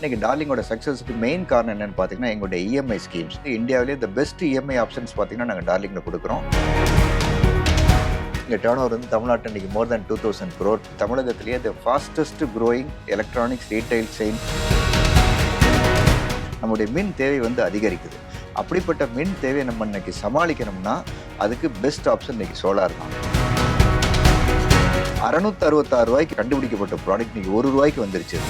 இன்னைக்கு டார்லிங்கோட சக்ஸஸ்க்கு மெயின் காரணம் என்னன்னு பார்த்தீங்கன்னா எங்களுடைய இஎம்ஐ ஸ்கீம்ஸ். இந்தியாவிலே த பெஸ்ட் இஎம்ஐ ஆப்ஷன்ஸ் பார்த்தீங்கன்னா நாங்கள் டார்லிங்கில் கொடுக்குறோம். இங்கே டேர்ன் ஓவர் வந்து தமிழ்நாட்டில் இன்றைக்கி மோர் தேன் 2000 crore. தமிழகத்திலேயே the fastest growing electronics retail chain. நம்முடைய மின் தேவை வந்து அதிகரிக்குது. அப்படிப்பட்ட மின் தேவையை நம்ம இன்னைக்கு சமாளிக்கணும்னா அதுக்கு பெஸ்ட் ஆப்ஷன் இன்னைக்கு சோலார் தான். 666 ரூபாய்க்கு கண்டுபிடிக்கப்பட்ட ப்ராடக்ட் இன்னைக்கு ₹1 வந்துருச்சு.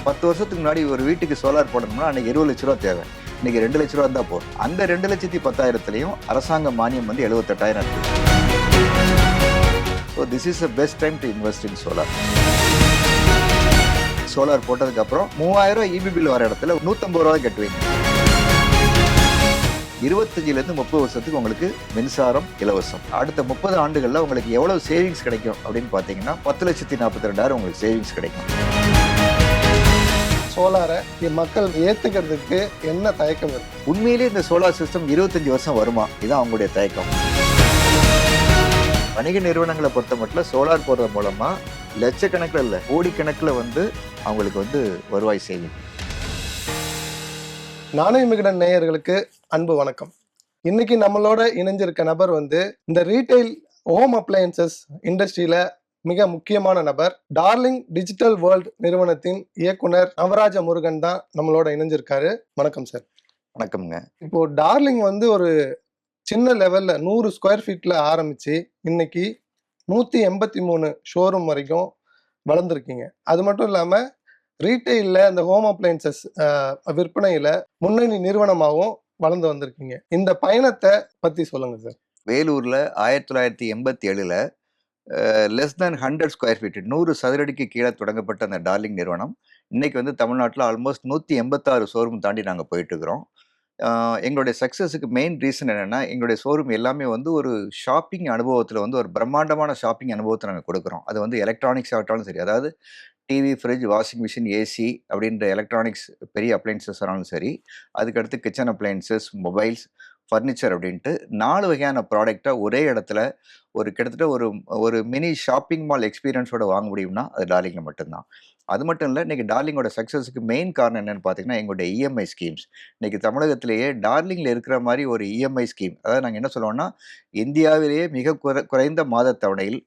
10 வருஷத்துக்கு முன்னாடி ஒரு வீட்டுக்கு சோலார் போடணும்னா அன்னைக்கு 20 லட்ச ரூபா தேவை. இன்னைக்கு 2 லட்ச ரூபா தான் போதும். அந்த 2,10,000 அரசாங்க மானியம் வந்து 78,000 இருக்கு. So this is the best time to invest in solar. Solar போட்டதுக்கு அப்புறம் 3000 இபி பில் வர இடத்துல 150 ரூபாய் கட்டுவீங்க. 25லேருந்து 30 வருஷத்துக்கு உங்களுக்கு மின்சாரம் இலவசம். அடுத்த 30 ஆண்டுகளில் உங்களுக்கு எவ்வளவு சேவிங்ஸ் கிடைக்கும் அப்படின்னு பார்த்தீங்கன்னா 10,42,000 உங்களுக்கு சேவிங்ஸ் கிடைக்கும். சோலாரை மக்கள் ஏற்றுக்கிறதுக்கு என்ன தயக்கம் இருக்கு? உண்மையிலேயே இந்த சோலார் சிஸ்டம் 25 வருஷம் வருமா? இதுதான் அவங்களுடைய தயக்கம். வணிக நிறுவனங்களை பொறுத்த மட்டும் சோலார் போடுறது மூலமா லட்சக்கணக்கில் இல்லை கோடிக்கணக்கில் வந்து அவங்களுக்கு வந்து வருவாய் சேவிங். நாணய விகடன் நேயர்களுக்கு அன்பு வணக்கம். இன்னைக்கு நம்மளோட இணைஞ்சிருக்க நபர் வந்து இந்த ரீட்டைல் ஹோம் அப்ளையன்சஸ் இண்டஸ்ட்ரியில மிக முக்கியமான நபர். டார்லிங் டிஜிட்டல் வேர்ல்ட் நிறுவனத்தின் இயக்குனர் நவராஜ முருகன் தான் நம்மளோட இணைஞ்சிருக்காரு. வணக்கம் சார். வணக்கம்ங்க. இப்போ டார்லிங் வந்து ஒரு சின்ன லெவல்ல 100 ஸ்கொயர் ஃபீட்ல ஆரம்பிச்சு இன்னைக்கு 183 ஷோரூம் வரைக்கும் வளர்ந்துருக்கீங்க. அது மட்டும் இல்லாம ரீட்டைல்ல இந்த ஹோம் அப்ளையன்சஸ் விற்பனையில முன்னணி நிறுவனமாகவும் வளர்ந்து வந்திருக்கீங்க. இந்த பயணத்தை பத்தி சொல்லுங்க சார். வேலூர்ல 1987ல் லெஸ் தேன் 100 ஸ்கொயர் ஃபீட் 100 சதுரடிக்கு கீழே தொடங்கப்பட்ட அந்த டார்லிங் நிறுவனம் இன்னைக்கு வந்து தமிழ்நாட்டில் ஆல்மோஸ்ட் 186 ஷோரூம் தாண்டி நாங்கள் போயிட்டு இருக்கிறோம். எங்களுடைய சக்ஸஸுக்கு மெயின் ரீசன் என்னென்னா எங்களுடைய ஷோரூம் எல்லாமே வந்து ஒரு ஷாப்பிங் அனுபவத்தில் வந்து ஒரு பிரம்மாண்டமான ஷாப்பிங் அனுபவத்தை நாங்கள் கொடுக்குறோம். அது வந்து எலக்ட்ரானிக்ஸ் ஆகட்டாலும் சரி, அதாவது TV, fridge, washing machine, AC அப்படின்ற எலக்ட்ரானிக்ஸ் பெரிய அப்ளைன்சஸ் ஆனாலும் சரி, அதுக்கடுத்து கிச்சன் அப்ளைன்சஸ், மொபைல்ஸ், ஃபர்னிச்சர் அப்படின்ட்டு 4 வகையான ப்ராடக்டை ஒரே இடத்துல ஒரு கிட்டத்தட்ட ஒரு மினி ஷாப்பிங் மால் எக்ஸ்பீரியன்ஸோட வாங்க முடியும்னா அது டார்லிங்கில் மட்டும்தான். அது மட்டும் இல்லை, இன்றைக்கி டார்லிங்கோட சக்ஸஸுக்கு மெயின் காரணம் என்னென்னு பார்த்தீங்கன்னா எங்களுடைய இஎம்ஐ ஸ்கீம்ஸ். இன்றைக்கி தமிழகத்திலேயே டார்லிங்கில் இருக்கிற மாதிரி ஒரு இஎம்ஐ ஸ்கீம், அதாவது நாங்கள் என்ன சொல்லுவோம்னா இந்தியாவிலேயே மிக குறைந்த மாத தவணையில்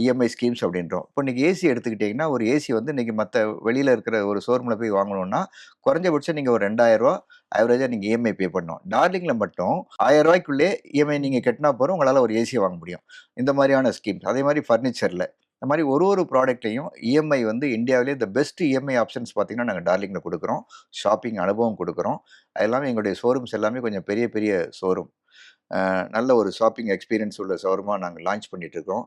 இஎம்ஐ ஸ்கீம்ஸ் அப்படின்றோம். இப்போ இன்றைக்கி ஏசி எடுத்துக்கிட்டிங்கன்னா ஒரு ஏசி வந்து இன்றைக்கி மற்ற வெளியில் இருக்கிற ஒரு ஷோரூமில் போய் வாங்கணுன்னா குறைஞ்சபட்சம் நீங்கள் ஒரு 2000 ரூபா ஆவரேஜாக நீங்கள் இஎம்ஐ பே பண்ணணும். டார்லிங்கில் மட்டும் 1000 ரூபாய்க்குள்ளே இஎம்ஐ நீங்கள் கட்டினா போகிறோம் உங்களால் ஒரு ஏசியை வாங்க முடியும். இந்த மாதிரியான ஸ்கீம்ஸ். அதே மாதிரி ஃபர்னிச்சரில் இந்த மாதிரி ஒரு ப்ராடக்ட்லையும் இஎம்ஐ வந்து இந்தியாவிலே த பெஸ்ட் இஎம்ஐ ஆப்ஷன்ஸ் பார்த்தீங்கன்னா நாங்கள் டார்லிங்கில் கொடுக்குறோம். ஷாப்பிங் அனுபவம் கொடுக்குறோம். அது எல்லாமே எங்களுடைய ஷோரூம்ஸ் எல்லாமே கொஞ்சம் பெரிய பெரிய ஷோரூம், நல்ல ஒரு ஷாப்பிங் எக்ஸ்பீரியன்ஸ் உள்ள ஷோரூமாக நாங்கள் லான்ச் பண்ணிகிட்ருக்கோம்.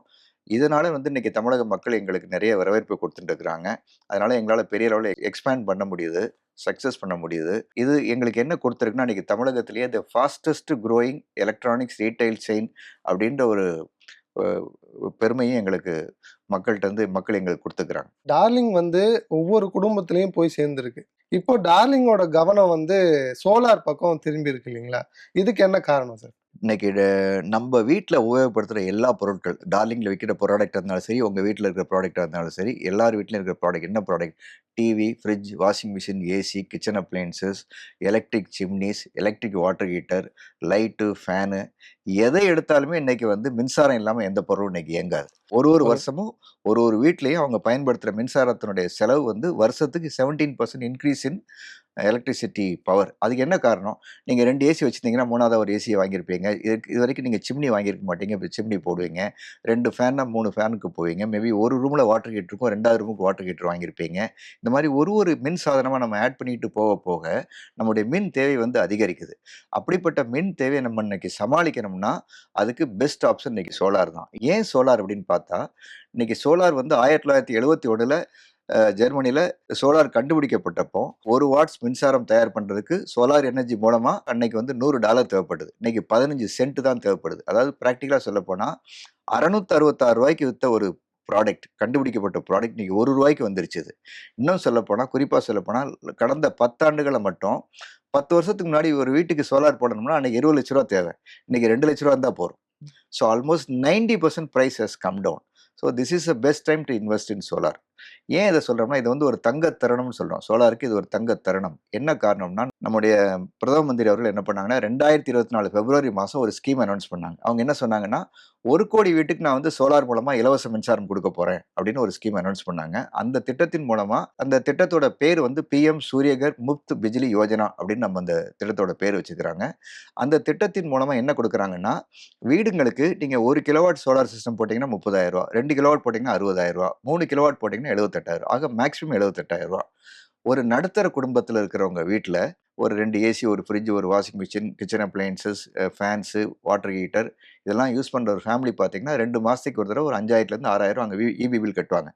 இதனால வந்து இன்றைக்கி தமிழக மக்கள் எங்களுக்கு நிறைய வரவேற்பு கொடுத்துட்டு இருக்கிறாங்க. அதனால் எங்களால் பெரிய அளவில் எக்ஸ்பேண்ட் பண்ண முடியுது, சக்ஸஸ் பண்ண முடியுது. இது எங்களுக்கு என்ன கொடுத்துருக்குன்னா இன்றைக்கி தமிழகத்திலேயே the fastest growing electronics retail chain அப்படின்ற ஒரு பெருமையும் எங்களுக்கு மக்கள் எங்களுக்கு கொடுத்துக்கிறாங்க. டார்லிங் வந்து ஒவ்வொரு குடும்பத்திலையும் போய் சேர்ந்துருக்கு. இப்போ டார்லிங்கோட கவனம் வந்து சோலார் பக்கம் திரும்பி இருக்கு இல்லைங்களா? இதுக்கு என்ன காரணம் சார்? இன்னைக்கு நம்ம வீட்டில் உபயோகப்படுத்துகிற எல்லா பொருட்கள், டார்லிங்கில் விற்கிற ப்ராடக்டாக இருந்தாலும் சரி, உங்கள் வீட்டில் இருக்கிற ப்ராடக்டாக இருந்தாலும் சரி, எல்லார் வீட்டிலும் இருக்கிற ப்ராடக்ட் என்ன product? TV, fridge, washing machine, AC, kitchen appliances, electric chimneys, electric water heater, light, fan, எதை எடுத்தாலுமே இன்னைக்கு வந்து மின்சாரம் இல்லாமல் எந்த பொருளும் இன்னைக்கு இயங்காது. ஒரு வருஷமும் ஒரு வீட்லேயும் அவங்க பயன்படுத்துகிற மின்சாரத்தினுடைய செலவு வந்து வருஷத்துக்கு 17% இன்க்ரீஸ் இன் எலக்ட்ரிசிட்டி பவர். அதுக்கு என்ன காரணம்? நீங்கள் 2 ஏசி வச்சுருந்தீங்கன்னா 3வது ஒரு ஏசியை வாங்கியிருப்பீங்க. இது வரைக்கும் நீங்கள் சிம்னி வாங்கியிருக்க மாட்டீங்க. இப்போ சிம்னி போடுவீங்க. 2 ஃபேன்னா 3 ஃபேனுக்கு போவீங்க. மேபி ஒரு ரூமில் வாட்டர் ஹீட்டர் இருக்கும், 2வது ரூமுக்கு வாட்டர் ஹீட்டர் வாங்கியிருப்பீங்க. இந்த மாதிரி ஒரு மின் சாதனமாக நம்ம ஆட் பண்ணிட்டு போக நம்முடைய மின் தேவை வந்து அதிகரிக்குது. அப்படிப்பட்ட மின் தேவையை நம்ம இன்னைக்கு சமாளிக்கணும்னா அதுக்கு பெஸ்ட் ஆப்ஷன் இன்னைக்கு சோலார் தான். ஏன் சோலார் அப்படின்னு பார்த்தா, இன்னைக்கு சோலார் வந்து 1971ல் ஜெர்மனியில் சோலார் கண்டுபிடிக்கப்பட்டப்போ 1 வாட்ஸ் மின்சாரம் தயார் பண்ணுறதுக்கு சோலார் எனர்ஜி மூலமாக அன்னைக்கு வந்து $100 தேவைப்படுது. இன்னைக்கு 15 சென்ட் தான் தேவைப்படுது. அதாவது ப்ராக்டிக்கலாக சொல்ல போனால் 666 ரூபாய்க்கு விற்ற ஒரு ப்ராடக்ட், கண்டுபிடிக்கப்பட்ட ப்ராடக்ட் இன்னைக்கு ₹1 வந்துருச்சு. இன்னும் சொல்லப்போனால், குறிப்பாக சொல்லப்போனால் கடந்த 10 ஆண்டுகளில் மட்டும் 10 வருஷத்துக்கு முன்னாடி ஒரு வீட்டுக்கு சோலார் போடணும்னா அன்னைக்கு 20 லட்ச ரூபா தேவை. இன்னைக்கு 2 லட்ச ரூபா தான் போகிறோம். So almost 90% price has come down. So this is the best time to invest in solar. ஏன் இதை சொல்றோம்னா, இது வந்து ஒரு தங்க தருணம்னு சொல்றோம். சோலாருக்கு இது ஒரு தங்க தருணம். என்ன காரணம்னா, நம்முடைய பிரதம மந்திரி அவர்கள் என்ன பண்ணாங்கன்னா, 2024 பிப்ரவரி மாசம் ஒரு ஸ்கீம் அனௌன்ஸ் பண்ணாங்க. அவங்க என்ன சொன்னாங்கன்னா, 1,00,00,000 வீட்டுக்கு நான் வந்து சோலார் மூலமா இலவச மின்சாரம் குடுக்க போறேன் அப்படின்னு ஒரு ஸ்கீம் அனௌன்ஸ் பண்ணாங்க. அந்த திட்டத்தின் மூலமா அந்த திட்டத்தோட பேர் வந்து பிஎம் சூரியகர் முஃப்த் பிஜ்லி யோஜனா அப்படின்னு நம்ம அந்த திட்டத்தோட பேர் வச்சுக்கிறாங்க. அந்த திட்டத்தின் மூலமா என்ன குடுக்குறாங்கன்னா, வீடுங்களுக்கு நீங்க 1 கிலோவாட் சோலார் சிஸ்டம் போட்டீங்கன்னா ரூ. 30,000, 2 கிலோவாட் போட்டீங்கன்னா ரூ. 60,000, 3 கிலோவாட் போட்டீங்கன்னா 78,000. ஆக மேக்ஸிமம் ரூ. 78,000. ஒரு நடுத்தர குடும்பத்துல இருக்கிறவங்க வீட்ல ஒரு 2 ஏசி, ஒரு ஃப்ரிட்ஜ், ஒரு washing machine, kitchen appliances, fans, water heater இதெல்லாம் யூஸ் பண்ற ஒரு ஃபேமிலி பார்த்தீங்கன்னா, 2 மாசத்துக்கு ஒரு தடவ ஒரு 5,000லேருந்து 6,000 அங்க ஈபி பில் கட்டுவாங்க.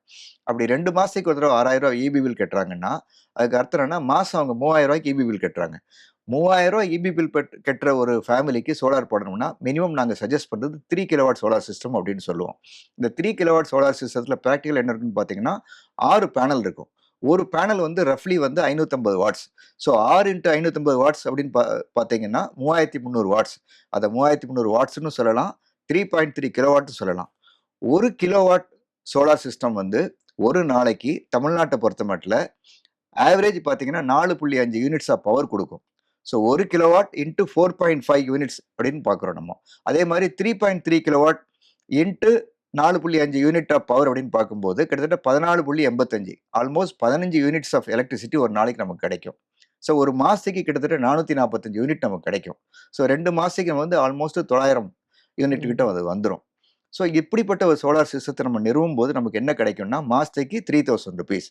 அப்படி 2 மாசத்துக்கு ஒரு தடவ ரூ. 6,000 ஈபி பில் கட்டுறாங்கன்னா, அதுக்கு அர்த்தம் என்னன்னா, மாசம் அவங்க ரூ. 3,000 ஈபி பில் கட்டுறாங்க. ரூ. 3,000 ஈபி பில் கட்டுற ஒரு ஃபேமிலிக்கு சோலார் போடணும்னா, மினிமம் நாங்க சஜெஸ்ட் பண்றது 3 கிலோவாட் சோலார் சிஸ்டம் அப்படின்னு சொல்லுவோம். இந்த 3 கிலோவாட் சோலார் சிஸ்டத்துல பிராக்டிகல் என்ன இருக்குன்னு பார்த்தீங்கன்னா, 6 பேனல் இருக்கும். ஒரு பேனல் வந்து ரஃப்லி வந்து 550 வாட்ஸ். ஸோ 6 இன்டு 550 வாட்ஸ் அப்படின்னு பார்த்தீங்கன்னா 3,300 வாட்ஸ். அத 3,300 வாட்ஸ்ன்னு சொல்லலாம். 3.3 கிலோவாட்ன்னு சொல்லலாம். 1 கிலோவாட் சோலார் சிஸ்டம் வந்து ஒரு நாளைக்கு தமிழ்நாட்ட பொறுத்தமட்டில ஆவரேஜ் பார்த்தீங்கன்னா 4.5 யூனிட்ஸ் ஆஃப் பவர் குடுக்கும். ஸோ 1 கிலோவாட் இன்டு 4.5 யூனிட்ஸ் அப்படின்னு பார்க்குறோம் நம்ம. அதே மாரி 3.3 kilowatt into 4.5 unit of power அப்படின்னு பார்க்கும்போது கிட்டத்தட்ட 14.85 ஆல்மோஸ்ட் 15 யூனிட்ஸ் ஆஃப் எலக்ட்ரிசிட்டி ஒரு நாளைக்கு நமக்கு கிடைக்கும். ஸோ ஒரு மாசத்துக்கு கிட்டத்தட்ட 445 யூனிட் நமக்கு கிடைக்கும். ஸோ 2 மாசத்துக்கு நம்ம வந்து ஆல்மோஸ்ட் 900 யூனிட் கிட்ட அது வந்துரும். ஸோ இப்படிப்பட்ட ஒரு சோலார் சிஸ்டத்தை நம்ம நிறுவும்போது நமக்கு என்ன கிடைக்கும்னா, மாசத்துக்கு ₹3,000.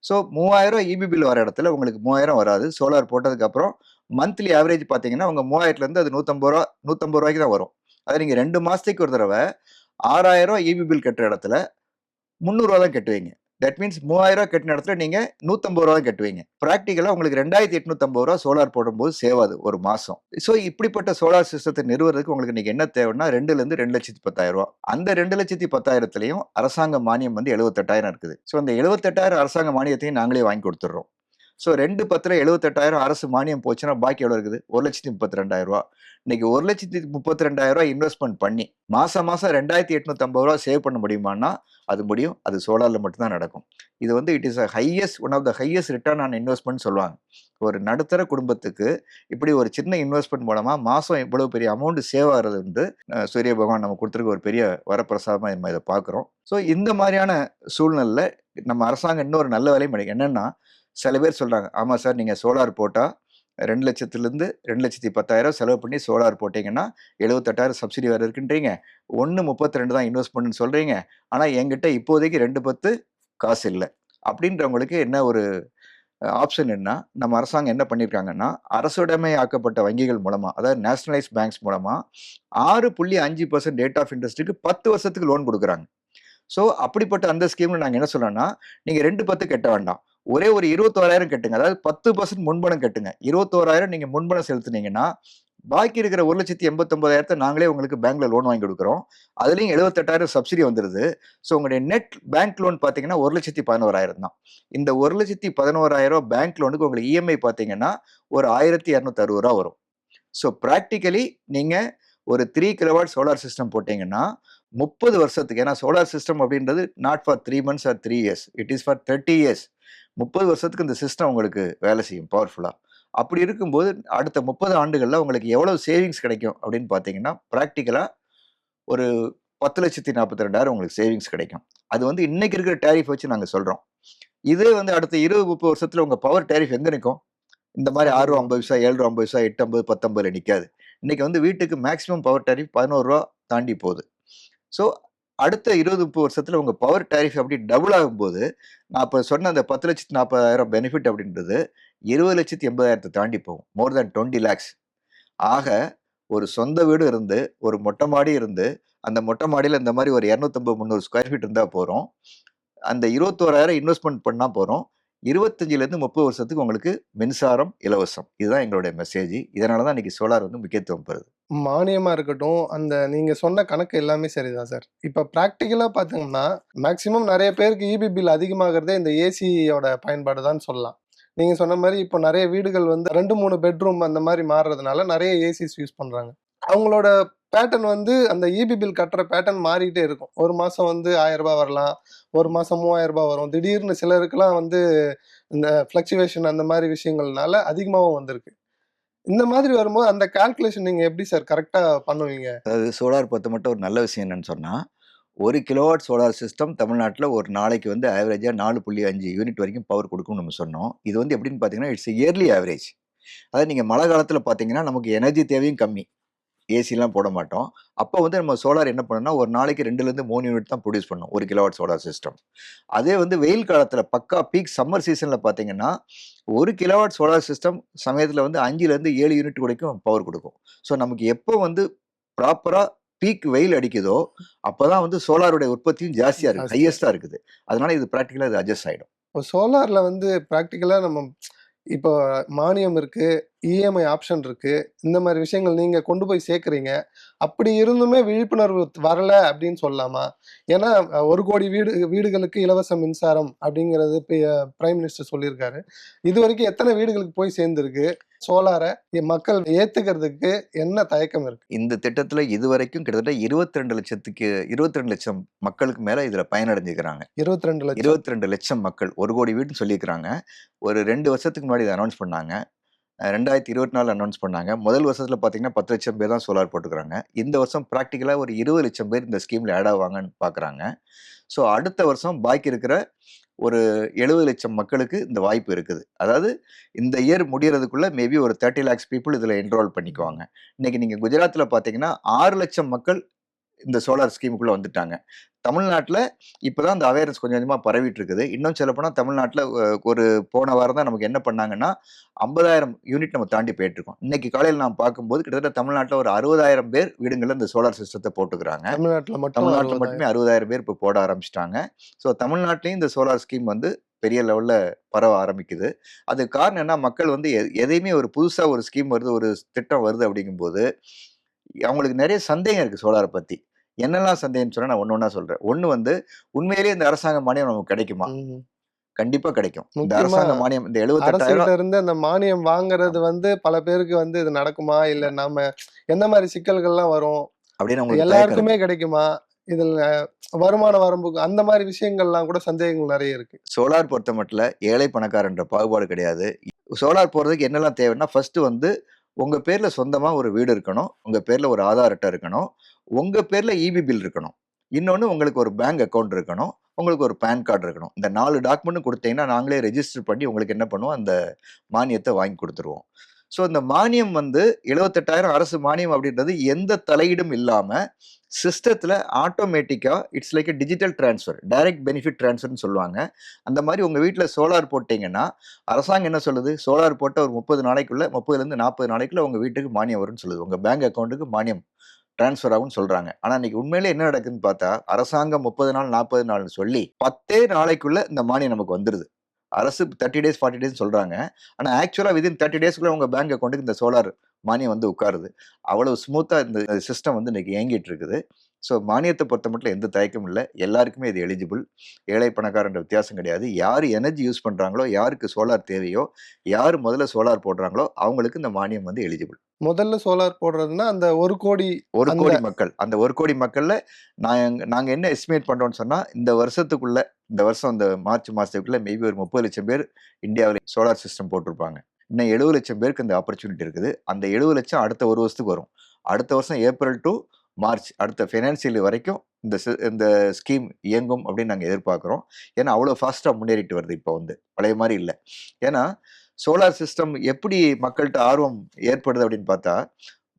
ஸோ 3,000 ஈபி பில் வர இடத்துல உங்களுக்கு 3,000 வராது. சோலார் போட்டதுக்கப்புறம் மந்த்லி ஆவரேஜ் பார்த்தீங்கன்னா, உங்க 3,000லேருந்து அது ரூ. 150 தான் வரும். அதை நீங்க 2 மாசத்துக்கு ஒரு தடவ 6,000 ஈபி பில் கட்டுற இடத்துல ரூ. 300 தான் கட்டுவீங்க. தட் மீன்ஸ் 3,000 கட்டின இடத்துல நீங்க ரூ. 150 தான் கட்டுவீங்க. பிராக்டிகலா உங்களுக்கு ரூ. 2,850 சோலார் போடும்போது சேவ் ஆகுது ஒரு மாசம். ஸோ இப்படிப்பட்ட சோலார் சிஸ்டத்தை நிறுவுறதுக்கு உங்களுக்கு இன்னைக்கு என்ன தேவைன்னா 2லேருந்து 2,10,000. அந்த 2,10,000த்துலயும் அரசாங்க மானியம் வந்து 78,000 இருக்குது. ஸோ அந்த 78,000 அரசாங்க மானியத்தையும் நாங்களே வாங்கி கொடுத்துடுறோம். ஸோ 2/10 78,000 அரசு மானியம் போச்சுன்னா பாக்கி எவ்வளவு இருக்குது? ₹1,32,000. இன்னைக்கு ₹1,32,000 இன்வெஸ்ட்மெண்ட் பண்ணி மாசம் ₹2,850 சேவ் பண்ண முடியுமான்னா அது முடியும். அது சோலார்ல மட்டும் தான் நடக்கும். இது வந்து it is one of the highest return on investment சொல்லுவாங்க. ஒரு நடுத்தர குடும்பத்துக்கு இப்படி ஒரு சின்ன இன்வெஸ்ட்மெண்ட் மூலமா மாசம் இவ்வளவு பெரிய அமௌண்ட் சேவ் ஆகிறது வந்து சூரிய பகவான் நம்ம கொடுத்துருக்க ஒரு பெரிய வரப்பிரசாதமா நம்ம இதை பார்க்குறோம். ஸோ இந்த மாதிரியான சூழ்நிலையில நம்ம அரசாங்கம் இன்னொரு நல்ல வேலையும் பண்ணிருக்கு. என்னன்னா, சில பேர் சொல்றாங்க, ஆமா சார் நீங்க சோலார் போட்டா 2,00,000லேருந்து 2,10,000 செலவு பண்ணி சோலார் போட்டீங்கன்னா 78,000 சப்சிடி வேற இருக்குன்றீங்க. 1.32 தான் இன்வெஸ்ட்மெண்ட்னு சொல்றீங்க. ஆனா என்கிட்ட இப்போதைக்கு 2/10 காசு இல்ல. அப்படின்றவங்களுக்கு என்ன ஒரு ஆப்ஷன் என்ன, நம்ம அரசாங்கம் என்ன பண்ணியிருக்காங்கன்னா, அரசுடைமை ஆக்கப்பட்ட வங்கிகள் மூலமா, அதாவது நேஷனலைஸ் பேங்க்ஸ் மூலமா 6.5% ரேட் ஆஃப் இன்ட்ரெஸ்ட்டுக்கு 10 வருஷத்துக்கு லோன் குடுக்குறாங்க. ஸோ அப்படிப்பட்ட அந்த ஸ்கீம்ல நாங்க என்ன சொல்றோம்னா, நீங்க 2/10 கட்ட வேண்டாம். ஒரே ஒரு 21,000 கட்டுங்க. அதாவது 10% முன்பணம் கட்டுங்க. 21,000 நீங்க முன்பணம் செலுத்துனீங்கன்னா, பாக்கி இருக்கிற 1,89,000 நாங்களே உங்களுக்கு பேங்க்ல லோன் வாங்கி கொடுக்குறோம். அதுலயும் 78,000 சப்சிடி வந்துருது. ஸோ உங்களுடைய நெட் பேங்க் லோன் பார்த்தீங்கன்னா 1,11,000 தான். இந்த 1,11,000 பேங்க் லோனுக்கு உங்களுக்கு இஎம்ஐ பார்த்தீங்கன்னா ஒரு ரூ. 1,260 வரும். ஸோ பிராக்டிகலி நீங்க ஒரு 3 கிலோவாட் சோலார் சிஸ்டம் போட்டீங்கன்னா 30 வருஷத்துக்கு, ஏன்னா சோலார் சிஸ்டம் அப்படின்றது not for 3 months or 3 years, it is for 30 years. 30 வருஷத்துக்கு இந்த சிஸ்டம் உங்களுக்கு வேலை செய்யும் பவர்ஃபுல்லா. அப்படி இருக்கும்போது அடுத்த 30 ஆண்டுகள்ல உங்களுக்கு எவ்வளவு சேவிங்ஸ் கிடைக்கும் அப்படின்னு பார்த்தீங்கன்னா, பிராக்டிகலா ஒரு 10,42,000 உங்களுக்கு சேவிங்ஸ் கிடைக்கும். அது வந்து இன்னைக்கு இருக்கிற டேரிஃப் வச்சு நாங்க சொல்றோம். இதே வந்து அடுத்த 20, 30 வருஷத்துல உங்க பவர் டேரிஃப் எங்க நிக்கும்? இந்த மாதிரி ரூ. கண்டிப்பா. 6.50, ரூ. 7.50, 8.50, 19 நிக்காது. இன்னைக்கு வந்து வீட்டுக்கு மேக்ஸிமம் பவர் டேரிஃப் ரூ. 11 தாண்டி போகுது. ஸோ அடுத்த 20, 30 வருஷத்துல உங்க பவர் டேரிஃப் அப்படி டபுள் ஆகும்போது, நான் இப்ப சொன்ன அந்த 10,40,000 பெனிஃபிட் அப்படின்றது 20,80,000 தாண்டி போகும். மோர் தேன் 20 lakhs. ஆக ஒரு சொந்த வீடு இருந்து, ஒரு மொட்டை மாடி இருந்து, அந்த மொட்டை மாடியில இந்த மாதிரி ஒரு 250, 300 ஸ்கொயர் ஃபீட் இருந்தா போறோம். அந்த 21,000 இன்வெஸ்ட்மெண்ட் பண்ணா போறோம். 25லேருந்து 30 வருஷத்துக்கு உங்களுக்கு மின்சாரம் இலவசம். இதுதான் எங்களுடைய மெசேஜ். இதனால தான் இன்னைக்கு சோலார் வந்து முக்கியத்துவம் பெறுது. மானியமா இருக்கட்டும், அந்த நீங்க சொன்ன கணக்கு எல்லாமே சரிதான் சார். இப்ப பிராக்டிகலா பார்த்தீங்கன்னா, மேக்ஸிமம் நெறைய பேருக்கு ஈபி பில் அதிகமாகுறதே இந்த ஏசியோட பயன்பாடு தான் சொல்லலாம். நீங்க சொன்ன மாரி இப்போ நெறைய வீடுகள் வந்து 2, 3 பெட்ரூம் அந்த மாரி மாறுறதுனால நெறைய ஏசிஸ் யூஸ் பண்றாங்க. அவங்களோட பேட்டர்ன் வந்து அந்த இபி பில் கட்டுற பேட்டர்ன் மாறிட்டே இருக்கும். ஒரு மாசம் வந்து ரூ. 1000 வரலாம். ஒரு மாசம் ரூ. 3000 வரும். திடீர்னு சிலருக்குலாம் வந்து இந்த ஃப்ளக்சுவேஷன் அந்த மாரி விஷயங்கள்னால அதிகமாவும் வந்திருக்கு. இந்த மாதிரி வரும்போது அந்த கால்குலேஷன் நீங்க எப்படி சார் கரெக்ட்டா பண்ணுவீங்க? அதாவது சோலார் பொறுத்த மட்டும் ஒரு நல்ல விஷயம் என்னன்னு சொன்னா, 1 கிலோவாட் சோலார் சிஸ்டம் தமிழ்நாட்டுல ஒரு நாளைக்கு வந்து ஆவரேஜா 4.5 யூனிட் வரைக்கும் பவர் குடுக்கும்னு நம்ம சொன்னோம். இது வந்து எப்படின்னு பார்த்தீங்கன்னா, இட்ஸ் இயர்லி ஆவரேஜ். அதாவது நீங்க மழை காலத்துல பார்த்தீங்கன்னா, நமக்கு எனர்ஜி தேவையும் கம்மி. ஏசிலாம் போட மாட்டோம். அப்போ வந்து நம்ம சோலார் என்ன பண்ணும்னா, ஒரு நாளைக்கு 2லேருந்து 3 யூனிட் தான் ப்ரொடியூஸ் பண்ணும். 1 கிலோவாட் சோலார் சிஸ்டம். அதே வந்து வெயில் காலத்துல பக்கா பீக் சம்மர் சீசன்ல பார்த்தீங்கன்னா, 1 கிலோவாட் சோலார் சிஸ்டம் சமயத்துல வந்து 5லேருந்து 7 யூனிட் வரைக்கும் பவர் குடுக்கும். ஸோ நமக்கு எப்போ வந்து ப்ராப்பரா பீக் வெயில் அடிக்குதோ, அப்பதான் வந்து சோலாருடைய உற்பத்தியும் ஜாஸ்தியா இருக்கு. ஜாஸ்தியா ஹையஸ்ட்டா இருக்குது. அதனால இது பிராக்டிகலா இது அட்ஜஸ்ட் ஆயிடும். இப்போ சோலார்ல வந்து பிராக்டிகலா நம்ம இப்போ மானியம் இருக்கு, இஎம்ஐ ஆப்ஷன் இருக்கு. இந்த மாரி விஷயங்கள் நீங்க கொண்டு போய் சேர்க்கிறீங்க. அப்படி இருந்துமே விழிப்புணர்வு வரல அப்படின்னு சொல்லலாமா? ஏன்னா 1,00,00,000 வீடுகளுக்கு இலவச மின்சாரம் அப்படிங்கிறது பிரைம் மினிஸ்டர் சொல்லியிருக்காரு. இதுவரைக்கும் எத்தன வீடுகளுக்கு போய் சேர்ந்திருக்கு? சோலார மக்கள் ஏத்துக்கிறதுக்கு என்ன தயக்கம் இருக்கு? இந்த திட்டத்துல இதுவரைக்கும் கிட்டத்தட்ட 22,00,000 மக்களுக்கு மேல இதுல பயனடைஞ்சுக்கிறாங்க. 22,00,000 22,00,000 மக்கள் 1,00,00,000 வீடுன்னு சொல்லியிருக்கிறாங்க. ஒரு 2 வருஷத்துக்கு முன்னாடி இத அனௌன்ஸ் பண்ணாங்க. 2024 அனௌன்ஸ் பண்ணாங்க. முதல் வருஷத்துல பார்த்தீங்கன்னா 10,00,000 பேர் தான் சோலார் போட்டுருக்காங்க. இந்த வருஷம் பிராக்டிகலா ஒரு 20,00,000 பேர் இந்த ஸ்கீம்ல ஆட் ஆவாங்கன்னு பார்க்குறாங்க. ஸோ அடுத்த வருஷம் பாக்கி இருக்கிற ஒரு 70,00,000 மக்களுக்கு இந்த வாய்ப்பு இருக்குது. அதாவது இந்த இயர் முடியறதுக்குள்ள மேபி ஒரு 30 லேக்ஸ் பீப்பிள் இதுல என்ரோல் பண்ணிக்குவாங்க. இன்னைக்கு நீங்க குஜராத்ல பார்த்தீங்கன்னா 6,00,000 மக்கள் இந்த சோலார் ஸ்கீமுக்குள்ள வந்துட்டாங்க. தமிழ்நாட்டுல இப்பதான் அந்த அவேர்னஸ் கொஞ்சம் கொஞ்சமா பரவிட்டு இருக்குது. இன்னும் சொல்லப்போனா தமிழ்நாட்டுல ஒரு போன வாரம் தான் நமக்கு என்ன பண்ணாங்கன்னா, 50,000 யூனிட் நம்ம தாண்டி போயிட்டுருக்கோம். இன்னைக்கு காலையில நான் பார்க்கும்போது கிட்டத்தட்ட தமிழ்நாட்டுல ஒரு 60,000 பேர் வீடுங்கள்ல இந்த சோலார் சிஸ்டத்த போட்டுக்கிறாங்க. தமிழ்நாட்டுல மட்டும் தமிழ்நாட்டுல மட்டுமே 60,000. 60,000 பேர் இப்ப போட ஆரம்பிச்சுட்டாங்க. ஸோ தமிழ்நாட்டிலயும் இந்த சோலார் ஸ்கீம் வந்து பெரிய லெவல்ல பரவ ஆரம்பிக்குது. அதுக்கு காரணம் என்ன? மக்கள் வந்து எதையுமே ஒரு புதுசா ஒரு ஸ்கீம் வருது, ஒரு திட்டம் வருது அப்படிங்கும்போது, அவங்களுக்கு நெறைய சந்தேகம் இருக்கு சோலார பத்தி. என்னெல்லாம் சந்தேகம்ன்னு சொன்னா நான் ஒண்ணு ஒண்ணா சொல்றேன். ஒண்ணு வந்து உண்மையிலேயே இந்த அரசாங்க மானியம் நமக்கு கிடைக்குமா? ம். கண்டிப்பா கிடைக்கும். இந்த முக்கியமா அரசாங்க மானியம் இந்த 78,000 அரசுகிட்ட இருந்து அந்த மானியம் வாங்குறது வந்து பல பேருக்கு வந்து இது நடக்குமா? இல்ல நாம எந்த மாரி சிக்கல்கள்லாம் வரும்? அப்படின்னு உங்களுக்கு தயக்கம் எல்லாருக்குமே இருக்கு. கிடைக்குமா? இதுல வருமான வரம்புக்கு அந்த மாரி விஷயங்கள்லாம் கூட சந்தேகங்கள் நெறைய இருக்கு. சோலார் பொறுத்தமட்டுல ஏழை பணக்காரன்ற பாகுபாடு கிடையாது. சோலார் போடுறதுக்கு என்னெல்லாம் தேவைன்னா, ஃபர்ஸ்ட் வந்து உங்க பேர்ல சொந்தமா ஒரு வீடு இருக்கணும். உங்க பேர்ல ஒரு ஆதார் அட்டை இருக்கணும். உங்க பேர்ல ஈபி பில் இருக்கணும். இன்னொன்னு உங்களுக்கு ஒரு பேங்க் அக்கவுண்ட் இருக்கணும். உங்களுக்கு ஒரு பான் கார்டு இருக்கணும். இந்த 4 டாக்குமெண்ட்டும் குடுத்தீங்கன்னா, நாங்களே ரெஜிஸ்டர் பண்ணி உங்களுக்கு என்ன பண்ணுவோம், அந்த மானியத்த வாங்கி குடுத்துருவோம். ஸோ இந்த மானியம் வந்து 78,000 அரசு மானியம் அப்படின்றது எந்த தலையீடும் இல்லாம, சிஸ்டத்துல ஆட்டோமேட்டிக்கா it's like a digital transfer. Direct benefit டிரான்ஸ்ஃபர்ன்னு சொல்லுவாங்க. அந்த மாரி உங்க வீட்ல சோலார் போட்டீங்கன்னா, அரசாங்கம் என்ன சொல்லுது? சோலார் போட்ட ஒரு 30 நாளைக்குள்ள 30லேருந்து 40 நாளைக்குள்ள உங்க வீட்டுக்கு மானியம் வரும்ன்னு சொல்லுது. உங்க பேங்க் அக்கவுண்ட்க்கு மானியம் ட்ரான்ஸ்ஃபர் ஆகும்ன்னு சொல்றாங்க. ஆனா இன்னைக்கு உண்மையிலே என்ன நடக்குதுன்னு பார்த்தா, அரசாங்கம் 30 நாள், 40 நாள்னு சொல்லி 10 நாளைக்குள்ள இந்த மானியம் நமக்கு வந்துருது. அரசு 30 டேஸ், 40 டேஸ் சொல்றாங்க. ஆனா ஆக்சுவலா வித்தின் 30 டேஸ்க்குள்ள உங்க பேங்க் அக்கவுண்ட்க்கு இந்த சோலார் மானியம் வந்து உட்காருது. அவ்வளவு ஸ்மூத்தா இந்த சிஸ்டம் வந்து இன்னைக்கு இயங்கிட்டு இருக்குது. ஸோ மானியத்த பொறுத்தமட்டிலும் எந்த தயக்கமும் இல்ல. எல்லாருக்குமே இது எலிஜிபிள். ஏழை, பணக்காரன்ற வித்தியாசம் கிடையாது. யாரு எனர்ஜி யூஸ் பண்றாங்களோ, யாருக்கு சோலார் தேவையோ, யாரு முதல்ல சோலார் போடுறாங்களோ, அவங்களுக்கு இந்த மானியம் வந்து எலிஜிபிள். முதல்ல சோலார் போடுறதுன்னா, அந்த 1,00,00,000 அந்த 1,00,00,000 மக்கள். அந்த 1,00,00,000 மக்கள்ல நாங்க என்ன எஸ்டிமேட் பண்றோம்னு சொன்னா, இந்த வருஷத்துக்குள்ள இந்த வருஷம் இந்த மார்ச் மாசத்துக்குள்ள மேபி ஒரு 30,00,000 பேர் இந்தியாவுல சோலார் சிஸ்டம் போட்டிருப்பாங்க. இன்னும் 70,00,000 பேருக்கு இந்த ஆப்பர்ச்சுனிட்டி இருக்குது. அந்த 70,00,000 அடுத்த 1 வருஷத்துக்கு வரும். அடுத்த வருஷம் ஏப்ரல் டூ மார்ச் அடுத்த ஃபினான்சியல் வரைக்கும் இந்த ஸ்கீம் இயங்கும் அப்படின்னு நாங்க எதிர்பார்க்கிறோம். ஏன்னா அவ்வளோ ஃபாஸ்ட்டா முன்னேறிட்டு வருது இப்போ வந்து. பழைய மாரி இல்ல. ஏன்னா சோலார் சிஸ்டம் எப்படி மக்கள்ட்ட ஆர்வம் ஏற்படுது அப்படின்னு பார்த்தா,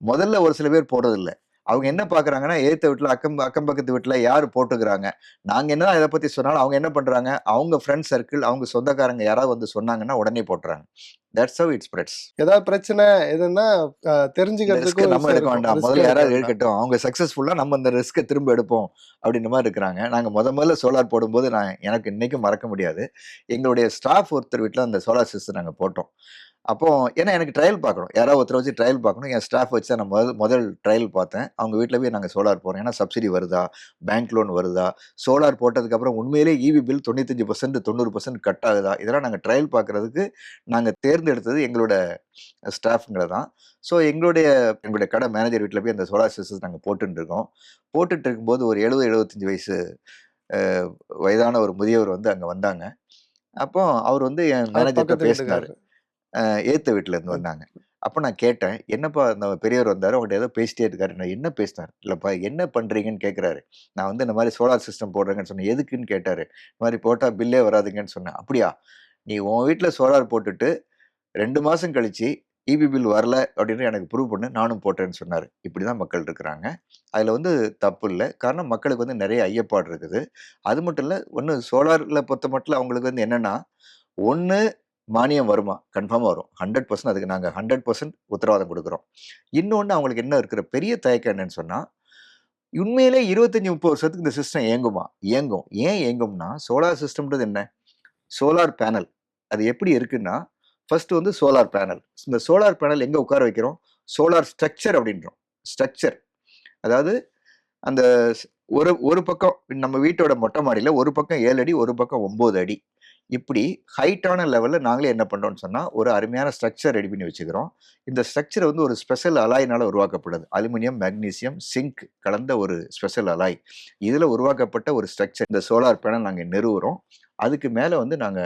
முதல்ல ஒரு சில பேர் போடுறதில்ல. அவங்க என்ன பார்க்குறாங்கன்னா, எதிர்த்த வீட்ல, அக்கம் பக்கத்து வீட்ல யாரு போட்டுக்கிறாங்க. நாங்க என்னதான் இத பத்தி சொன்னாலும் அவங்க என்ன பண்றாங்க, அவங்க ஃப்ரெண்ட் சர்க்கிள், அவங்க சொந்தக்காரங்க யாராவது வந்து சொன்னாங்கன்னா உடனே போட்டுறாங்க. That's how it spreads. ஏதாவது பிரச்சனை எதுன்னா இந்த ரிஸ்க்க தெரிஞ்சுக்கிறதுக்கும் நம்ம யூஸா எடுக்க இருக்கும். வேண்டாம். ரிஸ்க் முதல்ல எடுக்க யாராவது வேண்டாம். எடுக்கட்டும். அவங்க சக்சஸ்ஃபுல்லா நம்ம இந்த ரிஸ்க்க திரும்ப எடுப்போம். அப்படின்ற மாரி இருக்கிறாங்க. நாங்க முதல்ல சோலார் போடும்போது எனக்கு இன்னைக்கும் மறக்க முடியாது. எங்களுடைய ஸ்டாஃப் ஒருத்தர் வீட்ல அந்த சோலார் சிஸ்டம் நாங்க போட்டோம். அப்போ ஏன்னா எனக்கு ட்ரையல் பார்க்கணும். யாராவது ஒருத்தர வச்சு ட்ரையல் பார்க்கணும். என் ஸ்டாஃப் வச்சு தான் நான் முதல் ட்ரையல் பார்த்தேன். அவங்க வீட்ல போய் நாங்க சோலார் போடுறோம். ஏன்னா சப்சிடி வருதா? பேங்க் லோன் வருதா? சோலார் போட்டதுக்கப்புறம் உண்மையிலேயே ஈவி பில் 95% 90% கட் ஆகுதா? இதெல்லாம் நாங்க ட்ரையல் பார்க்கறதுக்கு நாங்க தேர்ந்தெடுத்தது எங்களோட ஸ்டாஃப்ங்கள தான். ஸோ எங்களுடைய கடை மேனேஜர் வீட்ல போய் அந்த சோலார் சிஸ்டத்த நாங்க போட்டுட்டு இருக்கோம். போட்டுட்டு இருக்கும்போது ஒரு 70, 75 வயசு அ வயதான ஒரு முதியவர் வந்து அங்க வந்தாங்க. அப்போ அவர் வந்து என் அவர் மேனேஜர்ட்ட பக்கத்து பேசினாரு. வீட்டுக்காரரு. எதித்த வீட்ல இருந்து வந்தாங்க. அப்ப நான் கேட்டேன், "என்னப்பா அந்த பெரியவர் வந்தாரு, உன்கிட்ட ஏதோ பேசிட்டே இருக்காரு." நான் என்ன பேசினாரு? "இல்லப்பா என்ன பண்றீங்கன்னு கேட்கிறாரு." நான் வந்து இந்த மாரி சோலார் சிஸ்டம் போடுறேங்கன்னு சொன்னேன். எதுக்குன்னு கேட்டாரு. இந்த மாரி போட்டா பில்லே வராதுங்கன்னு சொன்னேன். "அப்படியா? நீ உன் வீட்ல சோலார் போட்டுட்டு 2 மாசம் கழிச்சு ஈபி பில் வரல அப்படின்னு எனக்கு ப்ரூவ் பண்ணு. நானும் போட்டேன்னு சொன்னாரு." இப்படிதான் மக்கள் இருக்கிறாங்க. அதுல வந்து தப்பு இல்ல. காரணம் மக்களுக்கு வந்து நெறைய ஐயப்பாடு இருக்குது. அது மட்டும் இல்ல, ஒண்ணு சோலார்ல பொறுத்தமட்டில அவங்களுக்கு வந்து என்னன்னா, ஒண்ணு மானியம் வருமா? கன்ஃபார்மா வரும். 100% அதுக்கு நாங்க 100% உத்தரவாதம் குடுக்குறோம். இன்னொன்னு அவங்களுக்கு என்ன இருக்கிற பெரிய தயக்கம் என்னன்னு சொன்னா, உண்மையிலே 25, 30 வருஷத்துக்கு இந்த சிஸ்டம் இயங்குமா? இயங்கும். ஏன் இயங்கும்னா, சோலார் சிஸ்டம்ன்றது என்ன? Solar panel. அது எப்படி இருக்குன்னா, ஃபர்ஸ்ட் வந்து சோலார் பேனல். இந்த சோலார் பேனல் எங்க உட்கார வைக்கிறோம்? சோலார் ஸ்ட்ரக்சர் அப்படின்றோம். ஸ்ட்ரக்சர். அதாவது அந்த ஸ் ஒரு ஒரு பக்கம் நம்ம வீட்டோட மொட்டை மாடியில ஒரு பக்கம் 7 அடி, ஒரு பக்கம் 9 அடி. இப்படி ஹைட்டான லெவல்ல நாங்களே என்ன பண்றோம்னு சொன்னா, ஒரு அருமையான ஸ்ட்ரக்சர் ரெடி பண்ணி வச்சுக்கிறோம். இந்த ஸ்ட்ரக்சர் வந்து ஒரு ஸ்பெஷல் அலாய்னால உருவாக்கப்படுது. அலுமினியம், மேக்னீசியம், சிங்க் கலந்த ஒரு ஸ்பெஷல் அலாய். இதுல உருவாக்கப்பட்ட ஒரு ஸ்ட்ரக்சர். இந்த சோலார் பேனல் நாங்க நிறுவுறோம். அதுக்கு மேல வந்து நாங்க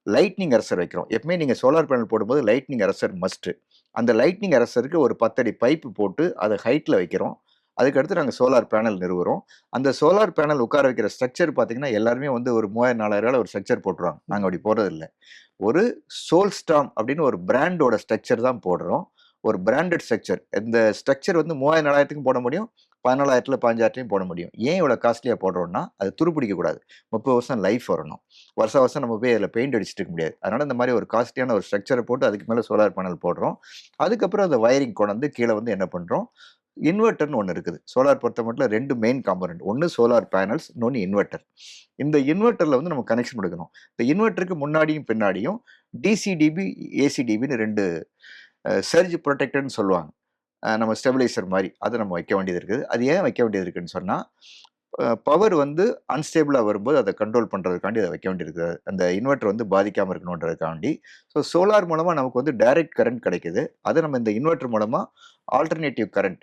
லைட்னிங் அரசர் வைக்கிறோம். எப்பவுமே நீங்க சோலார் பேனல் போடும்போது லைட்னிங் அரசர் மஸ்ட். அந்த லைட்னிங் அரசருக்கு ஒரு 10 அடி பைப் போட்டு அத ஹைட்ல வைக்கிறோம். அதுக்கடுத்து நாங்க சோலார் பேனல் நிறுவுறோம். அந்த சோலார் பேனல் உட்கார வைக்கிற ஸ்ட்ரக்சர் பார்த்தீங்கன்னா, எல்லாருமே வந்து ஒரு 3000, 4000 ஒரு ஸ்ட்ரக்சர் போட்டுருவாங்க. நாங்க அப்படி போடுறதில்ல. ஒரு சோல்ஸ்டார்ம் அப்படின்னு ஒரு பிராண்டோட ஸ்ட்ரக்சர் தான் போடுறோம். ஒரு பிராண்டட் ஸ்ட்ரக்சர். இந்த ஸ்ட்ரக்சர் வந்து 3000, 4000க்கும் போட முடியும். 14,000 15,000லயும் போட முடியும். ஏன் இவ்வளோ காஸ்ட்லியா போடுறோம்னா, அது துருப்பிடிக்க கூடாது. 30 வருஷம் லைஃப் வரணும். வருஷம் வருஷம் நம்ம போய் அதில பெயிண்ட் அடிச்சுட்டு இருக்க முடியாது. அதனால இந்த மாரி ஒரு காஸ்ட்லியான ஒரு ஸ்ட்ரக்சர போட்டு அதுக்கு மேல சோலார் பேனல் போடுறோம். அதுக்கப்புறம் அந்த வயரிங் கொண்டாந்து கீழ வந்து என்ன பண்றோம், இன்வெர்ட்டர்ன்னு ஒண்ணு இருக்குது. சோலார் பொறுத்தமட்டில 2 மெயின் காம்போனன்ட். ஒண்ணு சோலார் பேனல்ஸ், இன்னொன்னு இன்வெர்ட்டர். இந்த இன்வெர்ட்டர்ல வந்து நம்ம கனெக்ஷன் குடுக்கணும். இந்த இன்வெர்ட்டருக்கு முன்னாடியும், பின்னாடியும் டிசி-டிபி, ஏசி-டிபின்னு 2 சர்ஜ் புரொடெக்டர்ன்னு சொல்லுவாங்க. நம்ம ஸ்டெபிலைசர் மாரி. அத நம்ம வைக்க வேண்டியது இருக்குது. அது ஏன் வைக்க வேண்டியது இருக்குன்னு சொன்னா, பவர் வந்து அன்ஸ்டேபிளா வரும்போது அத கண்ட்ரோல் பண்றதுக்காண்டி அத வைக்க வேண்டியிருக்கு. அந்த இன்வெர்ட்டர் வந்து பாதிக்காம இருக்கணுன்றதுக்காண்டி. ஸோ சோலார் மூலமா நமக்கு வந்து டைரக்ட் கரண்ட் கிடைக்குது. அத நம்ம இந்த இன்வெர்ட்டர் மூலமா ஆல்டர்னேட்டிவ் கரண்ட்,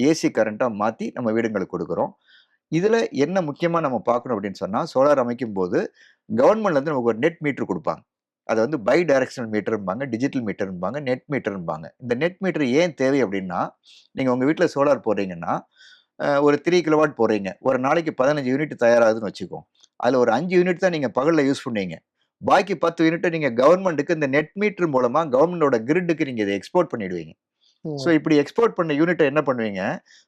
ஏசி கரண்ட்டா மாத்தி நம்ம வீடுங்களுக்கு குடுக்குறோம். இதுல என்ன முக்கியமா நம்ம பார்க்கணும் அப்படின்னு சொன்னா, சோலார் அமைக்கும்போது கவர்ன்மெண்ட்லேருந்து நமக்கு ஒரு நெட் மீட்டர் குடுப்பாங்க. அத வந்து பை டைரக்ஷனல் மீட்டர்ம்பாங்க, டிஜிட்டல் மீட்டர்ம்பாங்க, நெட் மீட்டர்ம்பாங்க. இந்த நெட் மீட்டர் ஏன் தேவை அப்படின்னா, நீங்க உங்க வீட்ல சோலார் போடுறீங்கன்னா, ஒரு 3 கிலோவாட் போடுறீங்க. ஒரு நாளைக்கு 15 யூனிட் தயாராகுதுன்னு வச்சுக்குவோம். அதுல ஒரு 5 யூனிட் தான் நீங்க பகல்ல யூஸ் பண்ணுவீங்க. பாக்கி 10 யூனிட்ட நீங்க கவர்ன்மெண்ட்க்கு இந்த நெட் மீட்டர் மூலமா கவர்ன்மெண்டோட கிரிட்க்கு நீங்க இத எக்ஸ்போர்ட் பண்ணிடுவீங்க. ஸோ ம். இப்படி எக்ஸ்போர்ட் பண்ண யூனிட்ட என்ன பண்ணுவீங்க,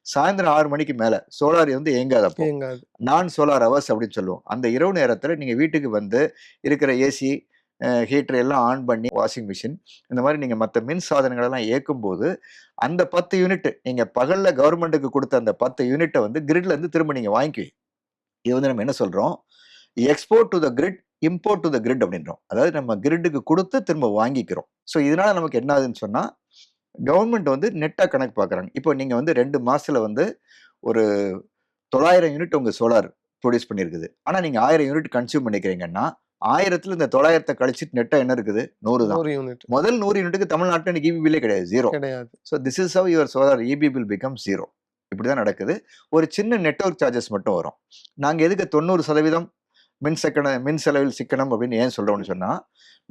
சாயந்திரம் 6 மணிக்கு மேல சோலார் வந்து இயங்காது அப்போ. இயங்காது. நான் சோலார் ஹவர்ஸ் அப்படின்னு சொல்லுவோம். அந்த இரவு நேரத்துல நீங்க வீட்டுக்கு வந்து இருக்கிற ஏசி, ஹீட்டர் எல்லாம் ஆன் பண்ணி வாஷிங் மிஷின் இந்த மாரி நீங்க மத்த மின் சாதனங்கள் எல்லாம் இயக்கும்போது, அந்த 10 யூனிட் நீங்க பகல்ல கவர்ன்மெண்ட்க்கு குடுத்த அந்த 10 யூனிட்ட வந்து கிரிட்ல இருந்து திரும்ப நீங்க வாங்கிக்குவீங்க. இது வந்து நம்ம என்ன சொல்றோம், எக்ஸ்போர்ட் டூ த கிரிட், இம்போர்ட் டூ த கிரிட் அப்படின்றோம். அதாவது நம்ம கிரிட்க்கு குடுத்து திரும்ப வாங்கிக்கிறோம். ஸோ இதனால நமக்கு என்ன ஆகுதுன்னு சொன்னா, கவர்ன்மெண்ட் வந்து நெட்டா கணக்கு பார்க்குறாங்க. இப்போ நீங்க வந்து 2 மாசத்துல வந்து ஒரு 900 யூனிட் உங்க சோலார் ப்ரொடியூஸ் பண்ணியிருக்குது. ஆனா நீங்க 1000 யூனிட் கன்சியூம் பண்ணிக்கிறீங்கன்னா, 1000த்துல இந்த 900த்த கழிச்சுட்டு நெட்டா என்ன இருக்குது? 100 தான். 100 யூனிட். முதல் 100 யூனிட்டுக்கு தமிழ்நாட்டுல இன்னைக்கு ஈபி பில்லே கிடையாது. 0. கிடையாது. So this is how your solar EB bill becomes 0. இப்படிதான் நடக்குது. ஒரு சின்ன நெட்வொர்க் சார்ஜஸ் மட்டும் வரும். நாங்க எதுக்கு 90% மின் செலவில் சிக்கனம் அப்படின்னு ஏன் சொல்றோம்னு சொன்னா,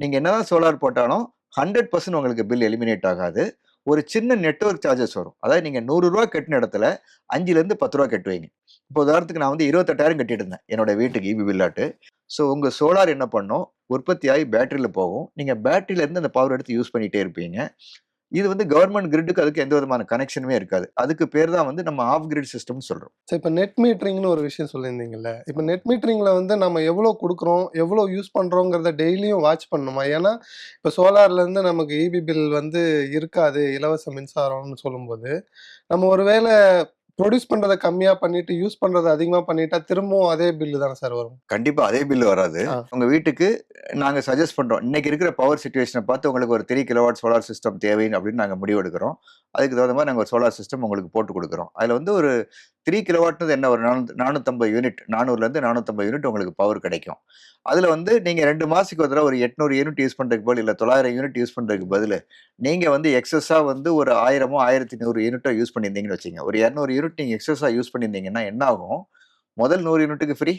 நீங்க என்னதான் சோலார் போட்டாலும் 100% உங்களுக்கு பில் எலிமினேட் ஆகாது. ஒரு சின்ன நெட்வொர்க் சார்ஜஸ் வரும். அதாவது நீங்க ரூ. 100 கட்டின இடத்துல 5லேருந்து ரூ. 10 கட்டுவீங்க. இப்போ உதாரணத்துக்கு நான் வந்து 28,000 கட்டிட்டு இருந்தேன். என்னோட வீட்டுக்கு ஈபி பில்லாட்டு. ஸோ உங்க சோலார் என்ன பண்ணும்? உற்பத்தி ஆகி பேட்டரியில போகும். நீங்க பேட்டரியில இருந்து அந்த பவர் எடுத்து யூஸ் பண்ணிட்டே இருப்பீங்க. இது வந்து கவர்ன்மெண்ட் கிரிட்க்கு அதுக்கு எந்த விதமான கனெக்ஷனுமே இருக்காது. அதுக்கு பேர் தான் வந்து நம்ம ஆஃப் கிரிட் சிஸ்டம்னு சொல்றோம். சரி, இப்ப நெட் மீட்டரிங்ன்னு ஒரு விஷயம் சொல்லியிருந்தீங்கல்ல. இப்ப நெட் மீட்டரிங்ல வந்து நம்ம எவ்வளோ குடுக்குறோம், எவ்வளோ யூஸ் பண்றோங்கிறத டெய்லியும் வாட்ச் பண்ணணுமா? ஏன்னா, இப்ப சோலார்லேருந்து நமக்கு ஈபி பில் வந்து இருக்காது, இலவச மின்சாரம்னு சொல்லும்போது, நம்ம ஒரு வேள ப்ரொடியூஸ் பண்றத கம்மியா பண்ணிட்டு, யூஸ் பண்றத அதிகமா பண்ணிட்டா திரும்பவும் அதே பில் தானே சார் வரும்? கண்டிப்பா அதே பில் வராது. ஆ. உங்க வீட்டுக்கு நாங்க சஜெஸ்ட் பண்றோம். இன்னைக்கு இருக்கிற பவர் சிச்சுவேஷன பார்த்து உங்களுக்கு ஒரு 3 கிலோவாட் சோலார் சிஸ்டம் தேவை அப்படின்னு நாங்க முடிவெடுக்கிறோம். அதுக்கு தகுந்த மாரி நாங்க ஒரு சோலார் சிஸ்டம் உங்களுக்கு போட்டு குடுக்குறோம். அதுல வந்து ஒரு 3 கிலோவாட்ன்றது என்ன ஒரு 450 யூனிட் 400லேருந்து 450 யூனிட் உங்களுக்கு பவர் கிடைக்கும். அதுல வந்து நீங்க 2 மாசத்துக்கு ஒரு தடவ ஒரு 800 யூனிட் யூஸ் பண்றதுக்கு பதில், இல்ல 900 யூனிட் யூஸ் பண்றதுக்கு பதிலு, நீங்க வந்து எக்ஸஸா வந்து ஒரு 1000மோ 1100 யூனிட்டோ யூஸ் பண்ணியிருந்தீங்கன்னு வச்சுக்கங்க. ஒரு 200 யூனிட் நீங்க எக்ஸஸா யூஸ் பண்ணியிருந்தீங்கன்னா என்ன ஆகும்? முதல் 100 யூனிட்டுக்கு ஃப்ரீ.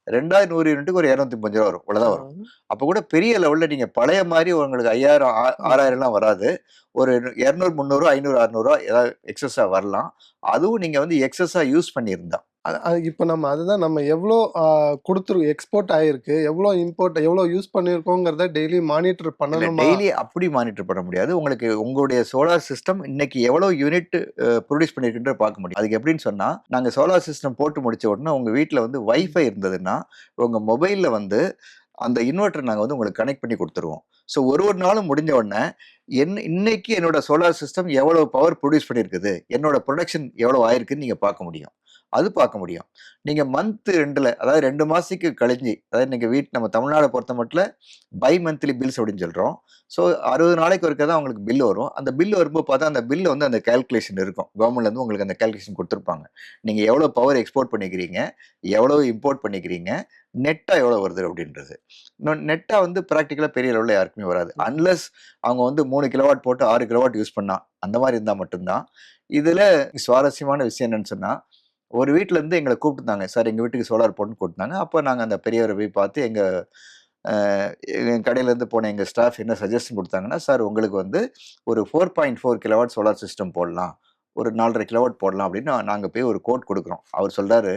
2வது 100 யூனிட்டுக்கு ஒரு ரூ. 235 வரும். இவ்வளவுதான் வரும். ஆ. அப்ப கூட பெரிய லெவல்ல நீங்க பழைய மாரி உங்களுக்கு 5000 ம். 6000லாம் வராது. ஒரு 200, 300, 500, 600 ஏதாவது எக்ஸஸா வரலாம். அதுவும் நீங்க வந்து எக்ஸஸா யூஸ் பண்ணியிருந்தா. அது அது இப்ப நம்ம அதுதான் நம்ம எவ்ளோ எக்ஸ்போர்ட் ஆயிருக்கு, எவ்ளோ யூஸ் பண்ணியிருக்கோங்கிறத டெய்லி மானிட்டர் இல்ல பண்ணணுமா? டெய்லி அப்படி மானிட்டர் பண்ண முடியாது. உங்களுக்கு உங்களுடைய சோலார் சிஸ்டம் இன்னைக்கு எவ்வளவு யூனிட் புரொடியூஸ் பண்ணியிருக்குன்றத பார்க்க முடியும். அதுக்கு எப்படின்னு சொன்னா, நாங்க சோலார் சிஸ்டம் போட்டு முடிச்ச உடனே உங்க வீட்ல வந்து வைஃபை இருந்ததுன்னா, உங்க மொபைல்ல வந்து அந்த இன்வெர்ட்டர் நாங்க வந்து உங்களுக்கு கனெக்ட் பண்ணி குடுத்துருவோம். ஸோ ஒரு நாளும் முடிஞ்ச உடனே, இன்னைக்கு என்னோட சோலார் சிஸ்டம் எவ்வளவு பவர் புரொடியூஸ் பண்ணியிருக்குது, என்னோட புரொடக்ஷன் எவ்வளவு ஆயிருக்குன்னு நீங்க பார்க்க முடியும். அது பார்க்க முடியும். நீங்க மந்த் எண்டுல அதாவது 2 மாசத்துக்கு கழிஞ்சு, அதாவது இன்னைக்கு நம்ம தமிழ்நாட பொறுத்தமட்டுல பை மந்த்லி பில்ஸ் அப்படின்னு சொல்றோம். ஸோ 60 நாளைக்கு ஒருக்கா தான் உங்களுக்கு பில் வரும். அந்த பில் வரும்போது பார்த்தா அந்த பில் வந்து அந்த கால்குலேஷன் இருக்கும். கவர்மெண்ட்லேருந்து உங்களுக்கு அந்த கால்குலேஷன் குடுத்துருப்பாங்க. நீங்க எவ்வளோ பவர் எக்ஸ்போர்ட் பண்ணிக்கிறீங்க, எவ்வளவு இம்போர்ட் பண்ணிக்கிறீங்க, நெட்டா எவ்வளோ வருது அப்படின்றது. நெட்டா வந்து பிராக்டிகலா பெரிய லெவல்ல யாருக்குமே வராது. அன்லெஸ் அவங்க வந்து 3 கிலோவாட் போட்டு 6 கிலோவாட் யூஸ் பண்ணா, அந்த மாரி இருந்தா மட்டும் தான். இதுல சுவாரஸ்யமான விஷயம் என்னன்னு சொன்னா, ஒரு வீட்ல இருந்து எங்கள கூப்பிட்டுருந்தாங்க. சார் எங்க வீட்டுக்கு சோலார் போடணும்னு கூப்பிட்டாங்க. அப்ப நாங்க அந்த பெரியவர போய் பார்த்து அ எங்க கடையிலேருந்து போன எங்க ஸ்டாஃப் என்ன சஜஷன் குடுத்தாங்கன்னா, சார் உங்களுக்கு வந்து ஒரு 4.4 கிலோவாட் சோலார் சிஸ்டம் போடலாம். ஒரு 4 1/2 கிலோவாட் போடலாம் அப்படின்னு நாங்க போய் ஒரு கோட் குடுக்குறோம். அவர் சொல்றாரு,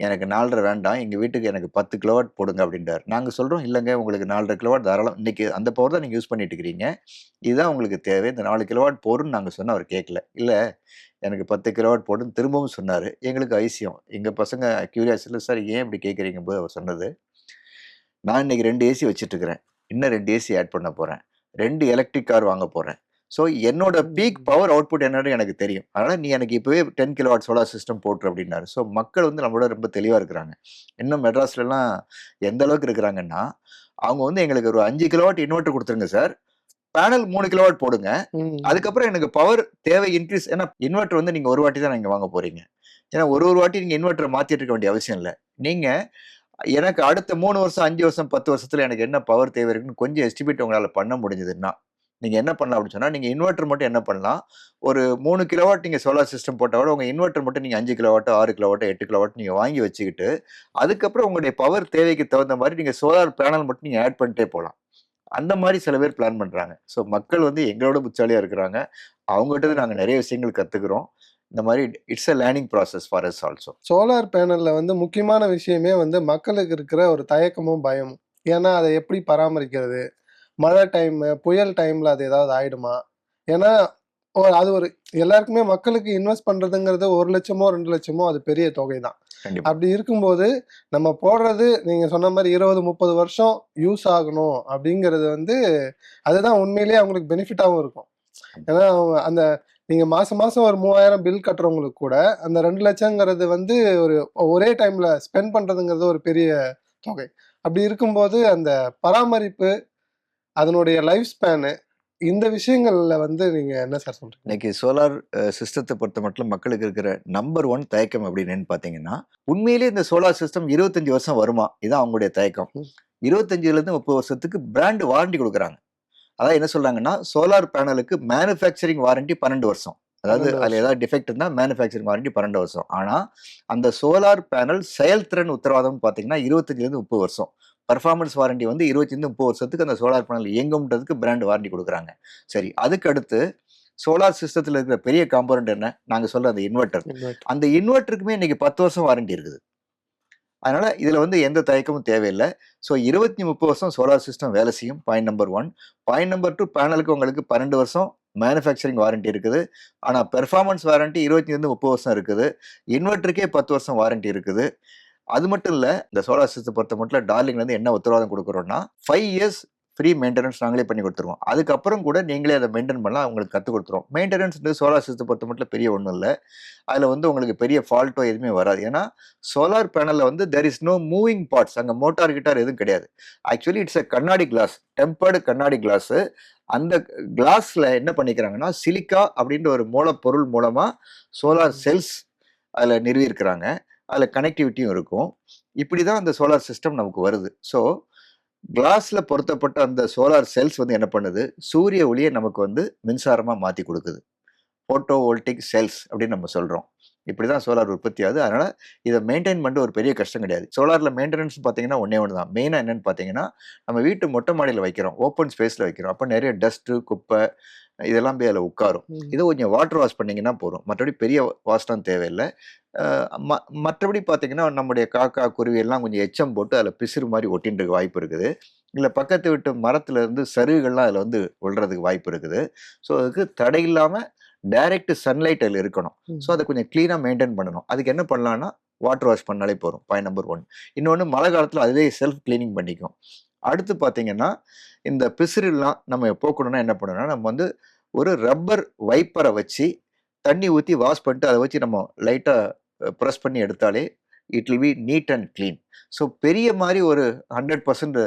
எனக்கு 4 1/2 வேண்டாம். எங்க வீட்டுக்கு எனக்கு 10 கிலோவாட் போடுங்க அப்படின்றாரு. நாங்க சொல்றோம், இல்லங்க உங்களுக்கு 4 1/2 கிலோவாட் தாராளம். இன்னைக்கு அந்த பவர் தான் நீங்க யூஸ் பண்ணிட்டு இருக்கிறீங்க. இதுதான் உங்களுக்கு தேவை. இந்த 4 கிலோவாட் போரும்ன்னு நாங்க சொன்னா அவர் கேட்கல. இல்ல எனக்கு 10 கிலோவாட் போடுன்னு திரும்பவும் சொன்னாரு. எங்களுக்கு அதிசயம். எங்க பசங்க கியூரியாசிட்டில சார் ஏன் இப்படி கேட்கிறீங்கம்போது அவர் சொன்னது, நான் இன்னைக்கு 2 ஏசி வச்சுட்டு இருக்கிறேன். இன்னும் 2 ஏசி ஆட் பண்ண போறேன். 2 எலக்ட்ரிக் கார் வாங்க போறேன். ஸோ என்னோட பீக் பவர் அவுட்புட் என்னன்னு எனக்கு தெரியும். அதனால நீ எனக்கு இப்பவே 10 கிலோவாட் சோலார் சிஸ்டம் போட்டுரு அப்படின்னாரு. ஸோ மக்கள் வந்து நம்மளோட ரொம்ப தெளிவா இருக்கிறாங்க. இன்னும் மெட்ராஸ்லலாம் எந்த அளவுக்கு இருக்கிறாங்கன்னா, அவங்க வந்து எங்களுக்கு ஒரு 5 கிலோவாட் இன்வெர்ட்டர் குடுத்துருங்க சார். பேனல் 3 கிலோவாட் போடுங்க. ம். அதுக்கப்புறம் எனக்கு பவர் தேவை இன்கிரீஸ் ஏன்னா இன்வெர்ட்டர் வந்து நீங்க ஒரு வாட்டி தான் நீங்க வாங்க போறீங்க. ஏன்னா ஒரு வாட்டி நீங்க இன்வெர்ட்டர மாத்திட்டு இருக்க வேண்டிய அவசியம் இல்ல. நீங்க எனக்கு அடுத்த 3 வருஷம், 5 வருஷம், 10 வருஷத்துல எனக்கு என்ன பவர் தேவை இருக்குன்னு கொஞ்சம் எஸ்டிமேட் உங்களால பண்ண முடிஞ்சதுன்னா, நீங்க என்ன பண்ணலாம் அப்படின்னு சொன்னா, நீங்க இன்வெர்ட்டர் மட்டும் என்ன பண்ணலாம், ஒரு 3 கிலோவாட் நீங்க சோலார் சிஸ்டம் போட்டா கூட உங்க இன்வெர்ட்டர் மட்டும் நீங்க 5 கிலோவாட்டோ, 6 கிலோவாட்டோ, 8 கிலோவாட் நீங்க வாங்கி வச்சுக்கிட்டு, அதுக்கப்புறம் உங்களுடைய பவர் தேவைக்கு தகுந்த மாரி நீங்க சோலார் பேனல் மட்டும் நீங்க ஆட் பண்ணிட்டே போலாம். அந்த மாரி சில பேர் பிளான் பண்றாங்க. ஸோ மக்கள் வந்து எங்களோட புத்திசாலியா இருக்கிறாங்க. அவங்ககிட்ட இருந்து நாங்க நெறைய விஷயங்கள் கத்துக்கிறோம். இந்த மாரி it's a learning process for us also. Solar பேனல்ல வந்து முக்கியமான விஷயமே வந்து மக்களுக்கு இருக்கிற ஒரு தயக்கமும், பயமும். ஏன்னா, அத எப்படி பராமரிக்கிறது? மழை டைமு, புயல் டைம்ல அது ஏதாவது ஆயிடுமா? ஏன்னா, அது ஒரு எல்லாருக்குமே மக்களுக்கு இன்வெஸ்ட் பண்றதுங்கிறது 1,00,000மோ, 2,00,000மோ அது பெரிய தொகை தான். கண்டிப்பா. அப்படி இருக்கும்போது, நம்ம போடுறது நீங்க சொன்ன மாரி 20, 30 வருஷம் யூஸ் ஆகணும் அப்படிங்கிறது வந்து, அதுதான் உண்மையிலேயே அவங்களுக்கு பெனிஃபிட்டாவும் இருக்கும். ஏன்னா, அவங்க அந்த நீங்க மாசம் மாசம் ஒரு 3000 பில் கட்டுறவங்களுக்கு கூட, அந்த 2,00,000ங்கிறது வந்து ஒரே டைம்ல ஸ்பெண்ட் பண்றதுங்கிறது ஒரு பெரிய தொகை. அப்படி இருக்கும்போது, அந்த பராமரிப்பு, அதனுடைய லைஃப் ஸ்பேனு இந்த விஷயங்கள்ல வந்து நீங்க என்ன சார் சொல்றீங்க? இன்னைக்கு சோலார் சிஸ்டத்த பொறுத்தமட்டிலும் மக்களுக்கு இருக்கிற நம்பர் 1 தயக்கம் அப்படின்னு என்னன்னு பார்த்தீங்கன்னா, உண்மையிலேயே இந்த சோலார் சிஸ்டம் 25 வருஷம் வருமா? இதான் அவங்களுடைய தயக்கம். ம். 25லேருந்து 30 வருஷத்துக்கு பிராண்ட் வாரண்டி குடுக்குறாங்க. அதாவது என்ன சொல்றாங்கன்னா, சோலார் பேனலுக்கு மேனுஃபேக்சரிங் வாரண்டி 12 வருஷம். அதாவது 12 அதுல வருஷம். ஏதாவது டிஃபெக்ட் இருந்தா மேனுஃபேக்சரிங் வாரண்டி 12 வருஷம். ஆனா, அந்த சோலார் பேனல் செயல்திறன் உத்தரவாதம் பார்த்தீங்கன்னா, 25லேருந்து 30 வருஷம். பெர்ஃபார்மன்ஸ் வாரண்டி வந்து 25லேருந்து 30 வருஷத்துக்கு அந்த சோலார் பேனல் இயங்கும்ன்றதுக்கு பிராண்ட் வாரண்டி குடுக்குறாங்க. சரி, அதுக்கு அடுத்து சோலார் சிஸ்டத்துல இருக்கிற பெரிய காம்போனன்ட் என்ன? நாங்க சொல்ற அந்த இன்வெர்ட்டர். இன்வெர்ட்டர். அந்த இன்வெர்ட்டருக்குமே இன்னைக்கு 10 வருஷம் வாரண்டி இருக்குது. அதனால இதுல வந்து எந்த தயக்கமும் தேவையில்ல. ஸோ 20, 30 வருஷம் சோலார் சிஸ்டம் வேலை செய்யும். Point number 1. பாயிண்ட் நம்பர் 2 பேனலுக்கு உங்களுக்கு 12 வருஷம் மேனுஃபேக்சரிங் வாரண்டி இருக்குது. ஆனா பெர்ஃபார்மன்ஸ் வாரண்டி 25லேருந்து 30 வருஷம் இருக்குது. இன்வெர்ட்டருக்கே 10 வருஷம் வாரண்டி இருக்குது. அது மட்டும் இல்ல, இந்த சோலார் சிஸ்டம் பொறுத்த மட்டும் டார்லிங்ல இருந்து என்ன உத்தரவாதம் குடுக்குறோம்னா, 5 இயர்ஸ் ஃப்ரீ மெயின்டெனன்ஸ் நாங்களே பண்ணி கொடுத்துருவோம். அதுக்கப்புறம் கூட நீங்களே அதை மெயின்டைன் பண்ணலாம் உங்களுக்கு கற்றுக் கொடுத்துருவோம். மெயின்டெனன்ஸ் சோலார் சிஸ்டம் பொறுத்த மட்டும் பெரிய ஒன்றும் இல்லை. அதில் வந்து உங்களுக்கு பெரிய ஃபால்ட்டோ எதுவுமே வராது. ஏன்னா சோலார் பேனலில் வந்து there is no moving parts. அங்கே மோட்டார் கிட்டார் எதுவும் கிடையாது. ஆக்சுவலி இட்ஸ் எ கண்ணாடி கிளாஸ், டெம்பர்டு கண்ணாடி கிளாஸு. அந்த கிளாஸில் என்ன பண்ணிக்கிறாங்கன்னா சிலிக்கா அப்படின்ற ஒரு மூலப்பொருள் மூலமாக சோலார் செல்ஸ் அதில் நிறுவியிருக்கிறாங்க. அதில் கனெக்டிவிட்டியும் இருக்கும். இப்படி தான் அந்த சோலார் சிஸ்டம் நமக்கு வருது. ஸோ கிளாஸ்ல பொருத்தப்பட்ட அந்த சோலார் செல்ஸ் வந்து என்ன பண்ணுது, சூரிய ஒளியை நமக்கு வந்து மின்சாரமா மாத்தி கொடுக்குது. போட்டோ வோல்டிக் செல்ஸ் அப்படின்னு நம்ம சொல்றோம். இப்படிதான் சோலார் உற்பத்தி ஆகுது. அதனால இதை மெயின்டைன் பண்ணுறது ஒரு பெரிய கஷ்டம் கிடையாது. சோலார்ல மெயின்டெனன்ஸ் பார்த்தீங்கன்னா ஒன்னே ஒன்று தான். மெயினா என்னன்னு பார்த்தீங்கன்னா, நம்ம வீட்டு மொட்டை மாடியில் வைக்கிறோம், ஓப்பன் ஸ்பேஸ்ல வைக்கிறோம். அப்போ நிறைய டஸ்ட்டு, குப்பை இதெல்லாம் போய் அதில் உட்காரும். இதை கொஞ்சம் வாட்டர் வாஷ் பண்ணீங்கன்னா போதும். மற்றபடி பெரிய வாஷ்லாம் தேவையில்லை. மற்றபடி பார்த்தீங்கன்னா நம்முடைய காக்கா குருவி எல்லாம் கொஞ்சம் எச்சம் போட்டு அதில் பிசிறு மாதிரி ஒட்டின்ற வாய்ப்பு இருக்குது. இல்லை பக்கத்து வீட்டு மரத்துல இருந்து சருகுகள்லாம் அதில் வந்து விழுறதுக்கு வாய்ப்பு இருக்குது. ஸோ அதுக்கு தடை இல்லாமல் டைரக்ட் சன்லைட் அதில் இருக்கணும். ஸோ அதை கொஞ்சம் க்ளீனாக மெயின்டைன் பண்ணணும். அதுக்கு என்ன பண்ணலான்னா வாட்டர் வாஷ் பண்ணாலே போதும். Point number 1. இன்னொன்று மழை காலத்தில் அதுவே செல்ஃப் கிளீனிங் பண்ணிக்கும். அடுத்து பார்த்தீங்கன்னா இந்த பிசிறுலாம் நம்ம போக்கணும்னா என்ன பண்ணணும்னா நம்ம வந்து ஒரு ரப்பர் வைப்பரை வச்சு தண்ணி ஊற்றி வாஷ் பண்ணிட்டு அதை வச்சு நம்ம லைட்டாக ப்ரெஸ் பண்ணி எடுத்தாலே it will be neat and clean. So பெரிய மாதிரி ஒரு 100%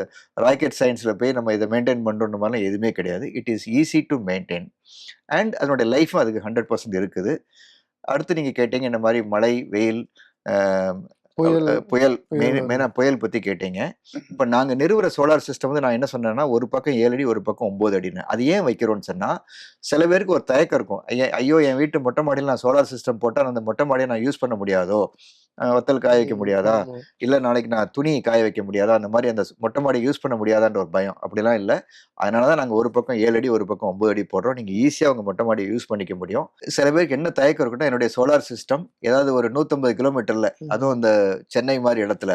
ராக்கெட் சயின்ஸில் போய் நம்ம இதை மெயின்டைன் பண்ணுற மாதிரிலாம் எதுவுமே கிடையாது. It is easy to maintain and அதனுடைய லைஃப்பும் அதுக்கு 100% இருக்குது. அடுத்து நீங்கள் கேட்டீங்க இந்த மாதிரி மழை, வெயில், புயல் மெயினாக புயல் பற்றி கேட்டீங்க. இப்போ நாங்கள் நிறுவுற சோலார் சிஸ்டம் வந்து நான் என்ன சொன்னேன்னா ஒரு பக்கம் 7 அடி ஒரு பக்கம் 9 அடின்னு. அது ஏன் வைக்கிறோன்னு சொன்னால் சில பேருக்கு ஒரு தயக்கம் இருக்கும். ஐயோ என் வீட்டு மொட்டை மாடியில் நான் சோலார் சிஸ்டம் போட்டால் அந்த மொட்டை மாடியை நான் யூஸ் பண்ண முடியாதோ, வத்தல் காய வைக்க முடியாதா, இல்லை நாளைக்கு நான் துணி காய வைக்க முடியாதா, அந்த மாதிரி அந்த மொட்டை மாடி யூஸ் பண்ண முடியாதான்ற ஒரு பயம். அப்படிலாம் இல்லை. அதனால தான் நாங்கள் ஒரு பக்கம் 7 அடி ஒரு பக்கம் 9 அடி போடுறோம். நீங்கள் ஈஸியாக உங்கள் மொட்டை மாடியை யூஸ் பண்ணிக்க முடியும். சில பேருக்கு என்ன தயக்கம் இருக்குன்னா என்னுடைய சோலார் சிஸ்டம் ஏதாவது ஒரு 150 கிலோமீட்டரில், அதுவும் இந்த சென்னை மாதிரி இடத்துல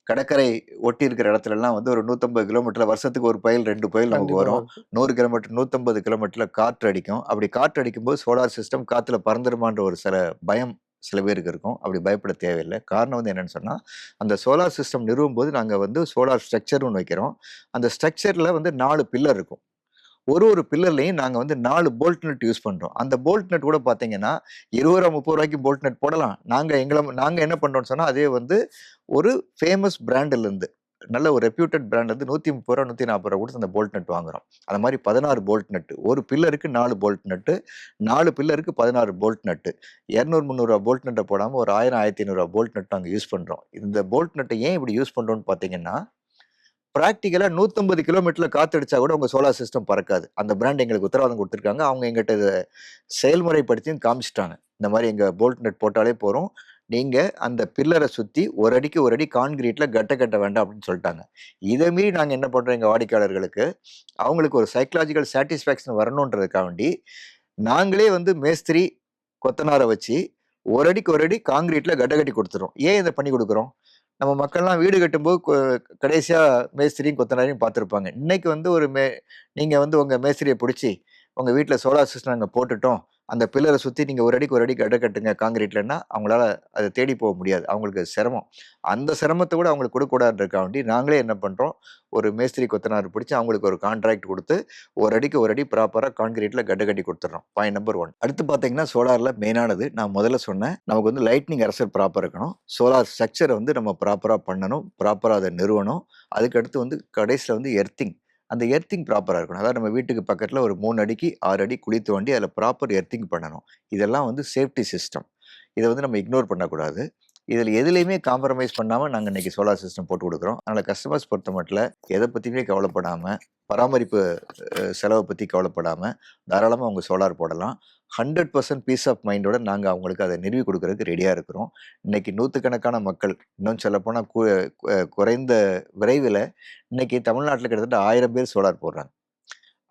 கடற்கரை ஒட்டி இருக்கிற இடத்துல எல்லாம் வந்து ஒரு 150 கிலோமீட்டர்ல வருஷத்துக்கு ஒரு புயல் 2 புயல் நமக்கு வரும். 100 கிலோமீட்டர் 150 கிலோமீட்டர்ல காற்று அடிக்கும். அப்படி காற்று அடிக்கும் போது சோலார் சிஸ்டம் காத்துல பறந்துருமான்ற ஒரு சில பயம் சில பேருக்கு இருக்கும். அப்படி பயப்பட தேவையில்லை. காரணம் வந்து என்னன்னு சொன்னா அந்த சோலார் சிஸ்டம் நிறுவும் போது நாங்க வந்து சோலார் ஸ்ட்ரக்சர் ஒன்று வைக்கிறோம். அந்த ஸ்ட்ரக்சர்ல வந்து 4 பில்லர் இருக்கும். ஒரு பில்லர்லையும் நாங்கள் வந்து 4 போல்ட் நட் யூஸ் பண்ணுறோம். அந்த போல்ட் நட் கூட பார்த்தீங்கன்னா 20 ரூபா 30 ரூபாய்க்கு போல்ட் நட் போடலாம். நாங்கள் என்ன பண்ணுறோம்னு சொன்னால் அதே வந்து ஒரு ஃபேமஸ் பிராண்டிலேருந்து நல்ல ஒரு ரெப்யூட்டட் பிராண்ட் வந்து 130 ரூபா 140 ரூபா கொடுத்து அந்த போல்ட் நட் வாங்குறோம். அந்த மாதிரி 16 போல்ட் நட்டு, ஒரு பில்லருக்கு 4 போல்ட் நட்டு, 4 பில்லருக்கு 16 போல்ட் நட்டு, 200 300 ரூபா போல்ட் நட்டை போடாமல் ஒரு 1000 1500 ரூபா போல்ட் நட்டு நாங்கள் யூஸ் பண்ணுறோம். இந்த போல்ட் நட்டை ஏன் இப்படி யூஸ் பண்ணுறோம்னு பார்த்தீங்கன்னா ப்ராக்டிக்கலா 150 கிலோமீட்டர்ல காத்தடிச்சா கூட உங்க சோலார் சிஸ்டம் பறக்காது. அந்த பிராண்ட் எங்களுக்கு உத்தரவாதம் கொடுத்துருக்காங்க. அவங்க எங்கிட்ட இதை செயல்முறைப்படுத்தியும் காமிச்சிட்டாங்க. இந்த மாதிரி எங்க போல்ட் நட் போட்டாலே போறோம். நீங்க அந்த பில்லரை சுத்தி ஒரு அடிக்கு ஒரு அடி கான்கிரீட்ல கட்ட வேண்டாம் அப்படின்னு சொல்லிட்டாங்க. இதை மீறி நாங்க என்ன பண்றோம் எங்க வாடிக்கையாளர்களுக்கு அவங்களுக்கு ஒரு சைக்கலாஜிக்கல் சாட்டிஸ்ஃபேக்ஷன் வரணுன்றதுக்காக வேண்டி நாங்களே வந்து மேஸ்திரி கொத்தனாரை வச்சு ஒரு அடிக்கு ஒரு அடி கான்கிரீட்ல கட்டி கொடுத்துறோம். ஏன் இதை பண்ணி கொடுக்குறோம்? நம்ம மக்கள்லாம் வீடு கட்டும்போது கடைசியா மேஸ்திரியும் கொத்தனாரையும் பார்த்துருப்பாங்க. இன்னைக்கு வந்து நீங்க வந்து உங்க மேஸ்திரியை பிடிச்சி உங்க வீட்டில் சோலார் சிஸ்டம் நாங்கள் போட்டுட்டோம், அந்த பில்லரை சுற்றி நீங்கள் ஒரு அடிக்கு ஒரு அடி கட்டுங்க காங்கிரீட்லன்னா அவங்களால அதை தேடி போக முடியாது. அவங்களுக்கு சிரமம். அந்த சிரமத்தை கூட அவங்களுக்கு கொடுக்கூடாதுன்றதுக்காக வேண்டி நாங்களே என்ன பண்ணுறோம், ஒரு மேஸ்திரி கொத்தனார் பிடிச்சி அவங்களுக்கு ஒரு கான்ட்ராக்ட் கொடுத்து ஒரு அடிக்கு ஒரு அடி ப்ராப்பராக கான்கிரீட்டில் கட்டி கொடுத்துட்றோம். Point number 1. அடுத்து பார்த்தீங்கன்னா சோலாரில் மெயினானது நான் முதல்ல சொன்னேன், நமக்கு வந்து லைட்னிங் அரசர் ப்ராப்பராக இருக்கணும். சோலார் ஸ்ட்ரக்சரை வந்து நம்ம ப்ராப்பராக பண்ணணும், ப்ராப்பராக அதை நிறுவனம். அதுக்கடுத்து வந்து கடைசியில் வந்து எர்த்திங், அந்த எர்த்திங் ப்ராப்பராக இருக்கணும். அதாவது நம்ம வீட்டுக்கு பக்கத்தில் ஒரு 3 அடிக்கு 6 அடி குழி தோண்டி அதில் ப்ராப்பர் எர்த்திங் பண்ணணும். இதெல்லாம் வந்து சேஃப்டி சிஸ்டம். இதை வந்து நம்ம இக்னோர் பண்ணக்கூடாது. இதில் எதுலேயுமே காம்ப்ரமைஸ் பண்ணாமல் நாங்கள் இன்றைக்கி சோலார் சிஸ்டம் போட்டு கொடுக்குறோம். அதனால் கஸ்டமர்ஸ் பொறுத்த மட்டும் எதை பற்றியுமே கவலைப்படாமல், பராமரிப்பு செலவை பற்றி கவலைப்படாமல் தாராளமாக அவங்க சோலார் போடலாம். 100% பீஸ் ஆஃப் மைண்டோட நாங்கள் அவங்களுக்கு அதை நிறுவி கொடுக்கறதுக்கு ரெடியாக இருக்கிறோம். இன்னைக்கு நூற்றுக்கணக்கான மக்கள், இன்னும் சொல்லப்போனால் குறைந்த விரைவில் இன்னைக்கு தமிழ்நாட்டில் கிட்டத்தட்ட 1000 பேர் சோலார் போடுறாங்க.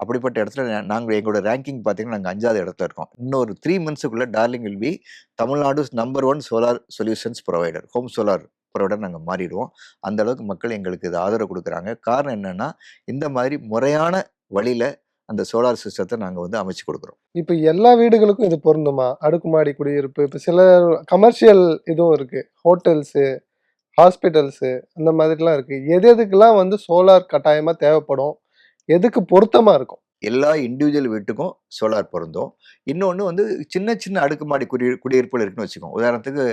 அப்படிப்பட்ட இடத்துல நாங்கள் எங்களோட ரேங்கிங் பார்த்தீங்கன்னா நாங்கள் 5வது இடத்துல இருக்கோம். இன்னொரு 3 monthsக்குள்ளே Darling will be Tamil Nadu's number 1 solar solutions provider, home solar provider நாங்கள் மாறிடுவோம். அந்த அளவுக்கு மக்கள் எங்களுக்கு இது ஆதரவு கொடுக்குறாங்க. காரணம் என்னன்னா இந்த மாதிரி முறையான வழியில் அந்த சோலார் சிஸ்டத்தை நாங்கள் வந்து அமைச்சு கொடுக்குறோம். இப்போ எல்லா வீடுகளுக்கும் இது பொருந்துமா? அடுக்குமாடி குடியிருப்பு, இப்போ சில கமர்ஷியல் இதுவும் இருக்கு, ஹோட்டல்ஸு, ஹாஸ்பிட்டல்ஸு அந்த மாதிரிலாம் இருக்கு. எதுக்கெல்லாம் வந்து சோலார் கட்டாயமாக தேவைப்படும்? எதுக்கு பொருத்தமா இருக்கும்? எல்லா இண்டிவிஜுவல் வீட்டுக்கும் சோலார் பொருந்தும். இன்னொன்னு வந்து சின்ன சின்ன அடுக்குமாடி குடியிருப்புகள் இருக்குன்னு வச்சுக்கோங்க. உதாரணத்துக்கு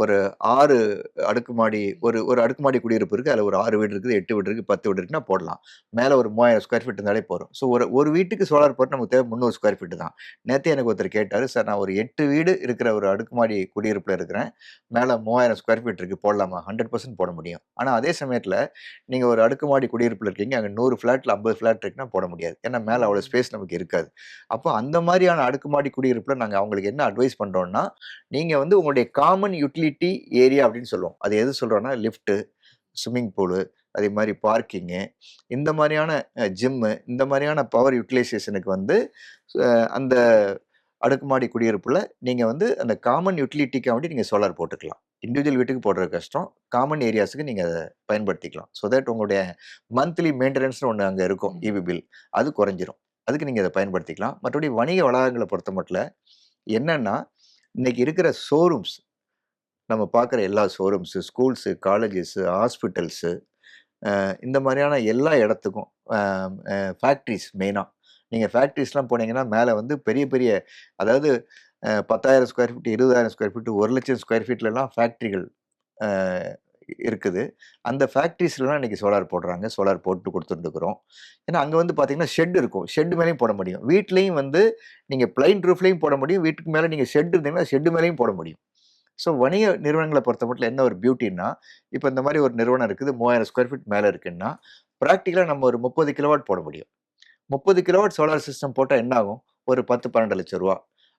ஒரு 6 அடுக்குமாடி ஒரு அடுக்குமாடி குடியிருப்பு இருக்கு. அதுல ஒரு 6 வீடு இருக்குது, 8 வீடு இருக்கு, 10 வீடு இருக்குன்னா போடலாம். மேல ஒரு 3000 ஸ்கொயர் ஃபீட் இருந்தாலே போதும். ஸோ ஒரு வீட்டுக்கு சோலார் போட்டு நமக்கு தேவை 300 ஸ்கொயர் ஃபீட் தான். நேத்தே எனக்கு ஒருத்தர் கேட்டாரு, "சார் நான் ஒரு 8 வீடு இருக்கிற ஒரு அடுக்குமாடி குடியிருப்புல இருக்கிறேன். மேல 3000 ஸ்கொயர் ஃபீட் இருக்கு போடலாமா?" 100% போட முடியும். ஆனா அதே சமயத்துல நீங்க ஒரு அடுக்குமாடி குடியிருப்புல இருக்கீங்க. அங்க 100 ஃபிளாட்ல 50 ஃபிளாட் இருக்குன்னா போட முடியாது. ஏன்னா மேல அவ்வளோ ஸ்பேஸ் நமக்கு இருக்காது. அப்போ அந்த மாரியான அடுக்குமாடி குடியிருப்புல நாங்க அவங்களுக்கு என்ன அட்வைஸ் பண்றோம்னா, நீங்க வந்து உங்களுடைய காமன் யுட்டிலிட்டி ஏரியா அப்படின்னு சொல்லுவோம். அது எது சொல்றோம்னா லிஃப்ட்டு, ஸ்விம்மிங் பூலு, அதே மாரி பார்க்கிங்கு, இந்த மாரியான ஜிம்மு, இந்த மாரியான பவர் யுட்டிலைசேஷனுக்கு வந்து அந்த அடுக்குமாடி குடியிருப்புல நீங்க வந்து அந்த காமன் யுட்டிலிட்டிக்காக வேண்டி நீங்க சோலார் போட்டுக்கலாம். இண்டிவிஜுவல் வீட்டுக்கு போடுறது கஷ்டம். காமன் ஏரியாஸ்க்கு நீங்க அத பயன்படுத்திக்கலாம். ஸோ தட் உங்களுடைய மந்த்லி மெயின்டனன்ஸ்ன்னு ஒண்ணு அங்க இருக்கும். EB bill. அது குறைஞ்சிரும். அதுக்கு நீங்க இத பயன்படுத்திக்கலாம். மற்றபடி வணிக வளாகங்கள பொறுத்தமட்டில என்னன்னா, இன்னைக்கு இருக்கிற ஷோரூம்ஸ் நம்ம பார்க்குற எல்லா ஷோரூம்ஸு, ஸ்கூல்ஸு, காலேஜஸு, ஹாஸ்பிட்டல்ஸு இந்த மாரியான எல்லா இடத்துக்கும் அ அ ஃபேக்ட்ரீஸ் மெயினா. நீங்க ஃபேக்ட்ரீஸ்லாம் போனீங்கன்னா, மேல வந்து பெரிய பெரிய அதாவது 10,000 square feet, 20,000 square feet, 1,00,000 square ஃபீட்லலாம் ஃபேக்ட்ரிகள் அ இருக்குது. அந்த ஃபேக்ட்ரீஸ்லலாம் இன்னைக்கு சோலார் போடுறாங்க. சோலார் போட்டு குடுத்துட்டுருக்குறோம். ஏன்னா, அங்க வந்து பார்த்தீங்கன்னா, ஷெட் இருக்கும். ஷெட் மேலயும் போட முடியும். வீட்லயும் வந்து நீங்க பிளைன் ரூஃப்லயும் போட முடியும். வீட்டுக்கு மேல நீங்க ஷெட் இருந்தீங்கன்னா, ஷெட் மேலயும் போட முடியும். ஸோ வணிக நிறுவனங்கள பொறுத்தமட்டில என்ன ஒரு பியூட்டின்னா, இப்ப இந்த மாரி ஒரு நிறுவனம் இருக்குது. 3000 ஸ்கொயர் ஃபீட் மேல இருக்குன்னா, பிராக்டிகலா நம்ம ஒரு 30 கிலோவாட் போட முடியும். 30 கிலோவாட் சோலார் சிஸ்டம் போட்டா என்ன ஆகும்? ஒரு 10, 12 லட்சம் ரூவா.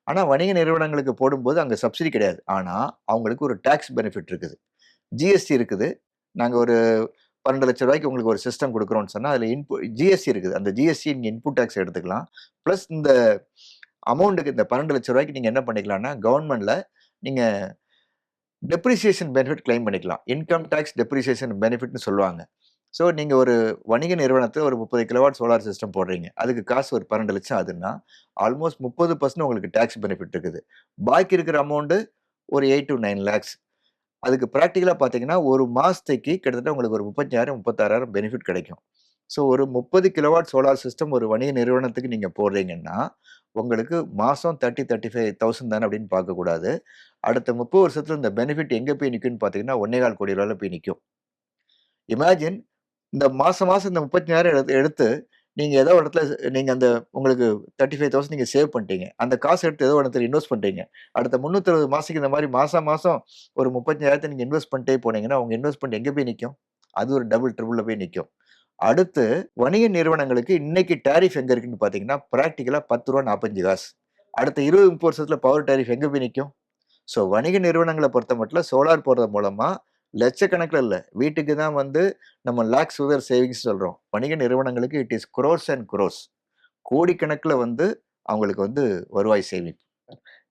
ஆனா வணிக நிறுவனங்களுக்கு போடும்போது அங்க சப்சிடி கிடையாது. ஆனா, அவங்களுக்கு ஒரு டாக்ஸ் பெனிஃபிட் இருக்குது. ஜிஎஸ்டி இருக்குது. நாங்க ஒரு ரூ. 12,00,000 உங்களுக்கு ஒரு சிஸ்டம் குடுக்குறோம்னு சொன்னா, அதுல ஜிஎஸ்டி இருக்குது. அந்த ஜிஎஸ்டி நீங்க இன்புட் டாக்ஸ் எடுத்துக்கலாம். பிளஸ் இந்த அமௌண்ட்க்கு இந்த ரூ. 12,00,000 நீங்க என்ன பண்ணிக்கலாம்னா, கவர்ன்மென்ட்ல நீங்க டெப்ரிசியேஷன் பெனிஃபிட் கிளைம் பண்ணிக்கலாம். இன்கம் டாக்ஸ் டெப்ரிசியேஷன் பெனிஃபிட்ன்னு சொல்லுவாங்க. ஸோ நீங்க ஒரு வணிக நிறுவனத்துல ஒரு 30 கிலோவாட் சோலார் சிஸ்டம் போடுறீங்க. அதுக்கு காசு ஒரு 12,00,000 ஆகுதுன்னா, ஆல்மோஸ்ட் 30% உங்களுக்கு டாக்ஸ் பெனிஃபிட் இருக்குது. பாக்கி இருக்கிற அமௌண்ட் ஒரு 8-9 லேக்ஸ். அதுக்கு பிராக்டிகலா பார்த்தீங்கன்னா, ஒரு மாசத்துக்கு கிட்டத்தட்ட உங்களுக்கு ஒரு 35,000, 36,000 பெனிஃபிட் கிடைக்கும். ஸோ ஒரு 30 கிலோவாட் சோலார் சிஸ்டம் ஒரு வணிக நிறுவனத்துக்கு நீங்க போடுறீங்கன்னா, உங்களுக்கு மாசம் 30, 35,000 தானே அப்படின்னு பார்க்கக்கூடாது. அடுத்த 30 வருஷத்துல இந்த பெனிஃபிட் எங்க போய் நிக்கும்னு பார்த்தீங்கன்னா, 1,4 கோடி ரூபாய்ல போய் நிக்கும். இமேஜின் இந்த மாசம் மாசம் இந்த 35,000 எடுத்து நீங்க ஏதோ ஒரு இடத்துல நீங்க அந்த உங்களுக்கு 35,000 நீங்க சேவ் பண்ணிட்டீங்க. அந்த காசு எடுத்து ஏதோ ஒரு இடத்துல இன்வெஸ்ட் பண்றீங்க. அடுத்த 360 மாசத்துக்கு இந்த மாரி மாசம் மாசம் ஒரு 35,000 நீங்க இன்வெஸ்ட் பண்ணிட்டே போனீங்கன்னா, உங்க இன்வெஸ்ட்மென்ட் எங்க போய் நிக்கும்? அது ஒரு டபுள், ட்ரிபிள்ல போய் நிக்கும். அடுத்து வணிக நிறுவனங்களுக்கு இன்னைக்கு டாரிஃப் எங்க இருக்குன்னு பார்த்தீங்கன்னா, பிராக்டிகலா ரூ. 10.45. அடுத்த 20, 30 வருஷத்துல பவர் டாரிஃப் எங்க போய் நிக்கும்? ஸோ வணிக நிறுவனங்கள பொறுத்தமட்டில சோலார் போடுறது மூலமா லட்சக்கணக்குல இல்ல. வீட்டுக்கு தான் வந்து நம்ம லேக்ஸ் வொர்த் சேவிங்ஸ் சொல்றோம். வணிக நிறுவனங்களுக்கு it is crores and crores. கோடிக்கணக்குல வந்து அவங்களுக்கு வந்து வருவாய் சேமிப்பு.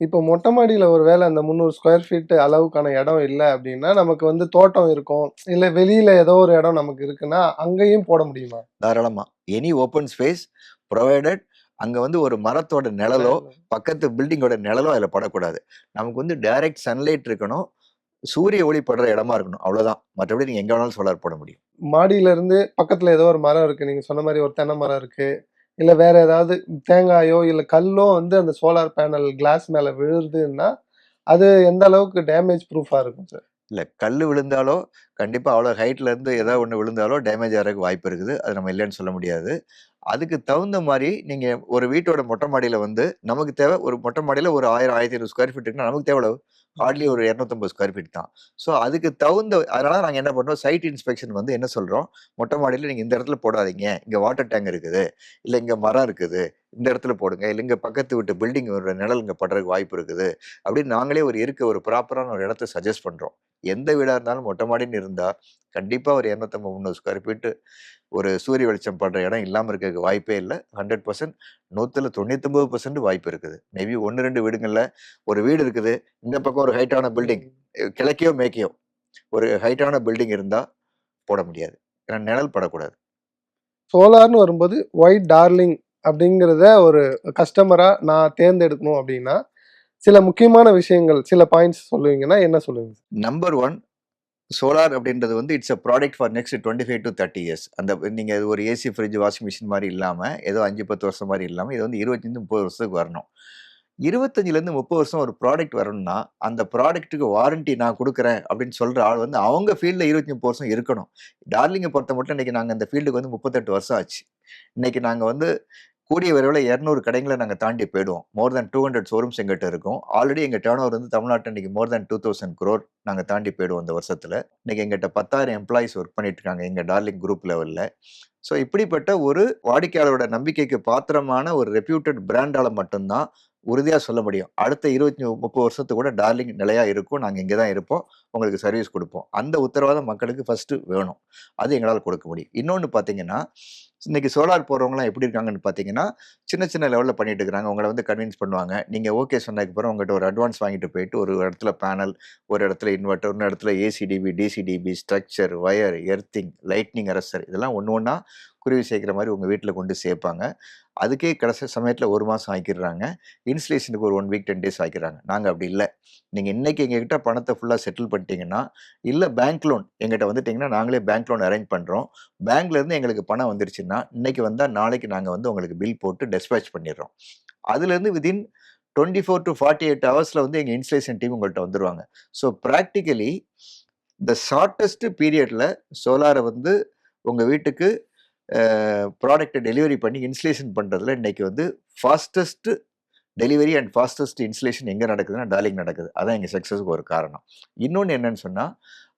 இப்போ மொட்டை மாடியில ஒரு வேளை அந்த 300 ஸ்கொயர் ஃபீட் அளவுக்கான இடம் இல்ல அப்படின்னா, நமக்கு வந்து தோட்டம் இருக்கும். இல்ல வெளியில ஏதோ ஒரு இடம் நமக்கு இருக்குன்னா, அங்கேயும் போட முடியுமா? தாராளமா. எனி ஓப்பன் ஸ்பேஸ் புரொவைடட் அங்க வந்து ஒரு மரத்தோட நிழலோ, பக்கத்து பில்டிங்கோட நிழலோ அதுல படக்கூடாது. நமக்கு வந்து டைரக்ட் சன்லைட் இருக்கணும். சூரிய ஒளி படுற இடமா இருக்கணும். அவ்வளோதான். மற்றபடி நீங்க எங்க வேணாலும் சோலார் போட முடியும். மாடியில இருந்து பக்கத்துல ஏதோ ஒரு மரம் இருக்கு. நீங்க சொன்ன மாரி ஒரு தென்னை மரம் இருக்கு. இல்ல வேற ஏதாவது தேங்காயோ, இல்ல கல்லோ வந்து அந்த சோலார் பேனல் கிளாஸ் மேல விழுதுன்னா, அது எந்த அளவுக்கு டேமேஜ் ப்ரூஃபா இருக்கும் சார்? இல்ல கல்லு விழுந்தாலோ, கண்டிப்பா அவ்வளோ ஹைட்ல இருந்து ஏதாவது ஒண்ணு விழுந்தாலோ டேமேஜ் ஆகுறதுக்கு வாய்ப்பு இருக்குது. அது நம்ம இல்லன்னு சொல்ல முடியாது. அதுக்கு தகுந்த மாரி நீங்க ஒரு வீட்டோட மொட்டை மாடியில வந்து நமக்கு தேவை ஒரு மொட்டை மாடியில ஒரு 1000, 1500 ஸ்கொயர் ஃபீட் இருக்குன்னா, நமக்கு தேவை எவ்வளவு? ஹார்ட்லி ஒரு 250 ஸ்கொயர் ஃபீட் தான். ஸோ அதுக்கு தகுந்த அதனால நாங்க என்ன பண்றோம், சைட் இன்ஸ்பெக்ஷன் வந்து என்ன சொல்றோம், மொட்டை மாடியில நீங்க இந்த இடத்துல போடாதீங்க. இங்க வாட்டர் டேங்க் இருக்குது. இல்ல இங்க மரம் இருக்குது. இந்த இடத்துல போடுங்க. இல்ல இங்க பக்கத்து வீட்டு பில்டிங் ஒரு நிழல் இங்க படுறதுக்கு வாய்ப்பு இருக்குது. அப்படின்னு நாங்களே ஒரு ப்ராப்பரான ஒரு இடத்த சஜெஸ்ட் பண்றோம். எந்த வீடா இருந்தாலும் மொட்டை மாடின்னு இருந்தா, கண்டிப்பா ஒரு 250, 300 ஸ்கொயர் ஃபீட் ஒரு சூரிய வெளிச்சம் படுற இடம் இல்லாம இருக்கறதுக்கு வாய்ப்பே இல்ல. 100% 100ல 99% வாய்ப்பு இருக்குது. மேபி 1, 2 வீடுங்கள்ல ஒரு வீடு இருக்குது. இந்த பக்கம் ஒரு ஹைட்டான பில்டிங். கிழக்கையோ, மேற்கையோ ஒரு ஹைட்டான பில்டிங் இருந்தா போட முடியாது. ஏன்னா நிழல் படக்கூடாது. சோலார்ன்னு வரும்போது ஒயிட் டார்லிங் அப்படிங்கிறத ஒரு கஸ்டமரா நான் தேர்ந்தெடுக்கணும் அப்படின்னா, சில முக்கியமான விஷயங்கள், சில பாயிண்ட்ஸ் சொல்லுவீங்கன்னா என்ன சொல்லுவீங்க? நம்பர் 1 சோலார் அப்படின்றது வந்து it's a product for next 25 to 30 years. அந்த நீங்க இது ஒரு ஏசி, ஃப்ரிட்ஜ், வாஷிங் மிஷின் மாரி இல்லாம, ஏதோ 5, 10 வருஷம் மாரி இல்லாம, இது வந்து 25, 30 வருஷத்துக்கு வரணும். 25லேருந்து 30 வருஷம் ஒரு ப்ராடக்ட் வரணும்னா, அந்த ப்ராடக்ட்டுக்கு வாரண்டி நான் குடுக்குறேன் அப்படின்னு சொல்ற ஆள் வந்து அவங்க ஃபீல்ட்ல 25, 30 வருஷம் இருக்கணும். டார்லிங்க பொறுத்தமட்டும் இன்னைக்கு நாங்க இந்த ஃபீல்டுக்கு வந்து 38 வருஷம் ஆச்சு. இன்னைக்கு நாங்க வந்து கூடிய விரைவில 200 கடைகள நாங்க தாண்டி போயிடுவோம். மோர் தென் 200 ஷோரூம்ஸ் எங்கிட்ட இருக்கும். ஆல்ரெடி எங்க டர்ன் வந்து தமிழ்நாட்டுல இன்னைக்கு மோர் தென் 2000 crore நாங்க தாண்டி போயிடுவோம் இந்த வருஷத்துல. இன்னைக்கு எங்கிட்ட 10,000 எம்ப்ளாயீஸ் ஒர்க் பண்ணிட்டு இருக்காங்க எங்க டார்லிங் குரூப் லெவல்ல. ஸோ இப்படிப்பட்ட ஒரு வாடிக்கையாளரோட நம்பிக்கைக்கு பாத்திரமான ஒரு ரெப்யூட்டட் பிராண்டால மட்டும் தான் உறுதியா சொல்ல முடியும். அடுத்த 25, 30 வருஷத்துக்கு கூட டார்லிங் நிலையா இருக்கும். நாங்க இங்க தான் இருப்போம். உங்களுக்கு சர்வீஸ் குடுப்போம். அந்த உத்தரவாதம் மக்களுக்கு ஃபர்ஸ்ட் வேணும். அது எங்களால கொடுக்க முடியும். இன்னொன்னு பார்த்தீங்கன்னா, இன்னைக்கு சோலார் போடுறவங்கலாம் எப்படி இருக்காங்கன்னு பார்த்தீங்கன்னா, சின்ன சின்ன லெவல்ல பண்ணிட்டு இருக்கிறாங்க. உங்கள வந்து கன்வின்ஸ் பண்ணுவாங்க. நீங்க ஓகே சொன்னதுக்கு அப்புறம் உங்ககிட்ட ஒரு அட்வான்ஸ் வாங்கிட்டு போயிட்டு, ஒரு இடத்துல பேனல், ஒரு இடத்துல இன்வெர்ட்டர், இன்னொரு இடத்துல AC-DP, DC-DP, structure, wire, earthing, lightning arrester இதெல்லாம் ஒண்ணு ஒண்ணா குருவி சேர்க்கிற மாரி உங்க வீட்ல கொண்டு சேர்ப்பாங்க. அதுக்கே கடைசி சமயத்துல 1 மாசம் ஆக்கிடுறாங்க. இன்ஸ்டலேஷனுக்கு ஒரு 1 வீக் 10 டேஸ் ஆக்கிடுறாங்க. நாங்க அப்படி இல்ல. நீங்க இன்னைக்கு எங்ககிட்ட பணத்த ஃபுல்லா செட்டில் பண்ணிட்டீங்கன்னா, இல்ல பேங்க் லோன் என்கிட்ட வந்துட்டீங்கன்னா, நாங்களே பேங்க் லோன் அரேஞ்ச் பண்றோம். பேங்க்ல இருந்து எங்களுக்கு பணம் வந்துருச்சுன்னா, இன்னைக்கு வந்தா நாளைக்கு நாங்க வந்து உங்களுக்கு பில் போட்டு டிஸ்பேட்ச் பண்ணிடுறோம். அதுலேருந்து வித்தின் 24 to 48 ஹவர்ஸ்ல வந்து எங்க இன்ஸ்டலேஷன் டீம் உங்கள்ட்ட வந்துருவாங்க. ஸோ பிராக்டிகலி த ஷார்ட்டஸ்ட் பீரியட்ல சோலார வந்து உங்க வீட்டுக்கு ப்ராடக்ட்ட டெலிவரி பண்ணி இன்ஸ்டலேஷன் பண்றதுல இன்னைக்கு வந்து fastest delivery and fastest installation எங்க நடக்குதுன்னா, டார்லிங் நடக்குது. அதான் எங்க சக்சஸ்க்கு ஒரு காரணம். இன்னொன்னு என்னன்னு சொன்னா,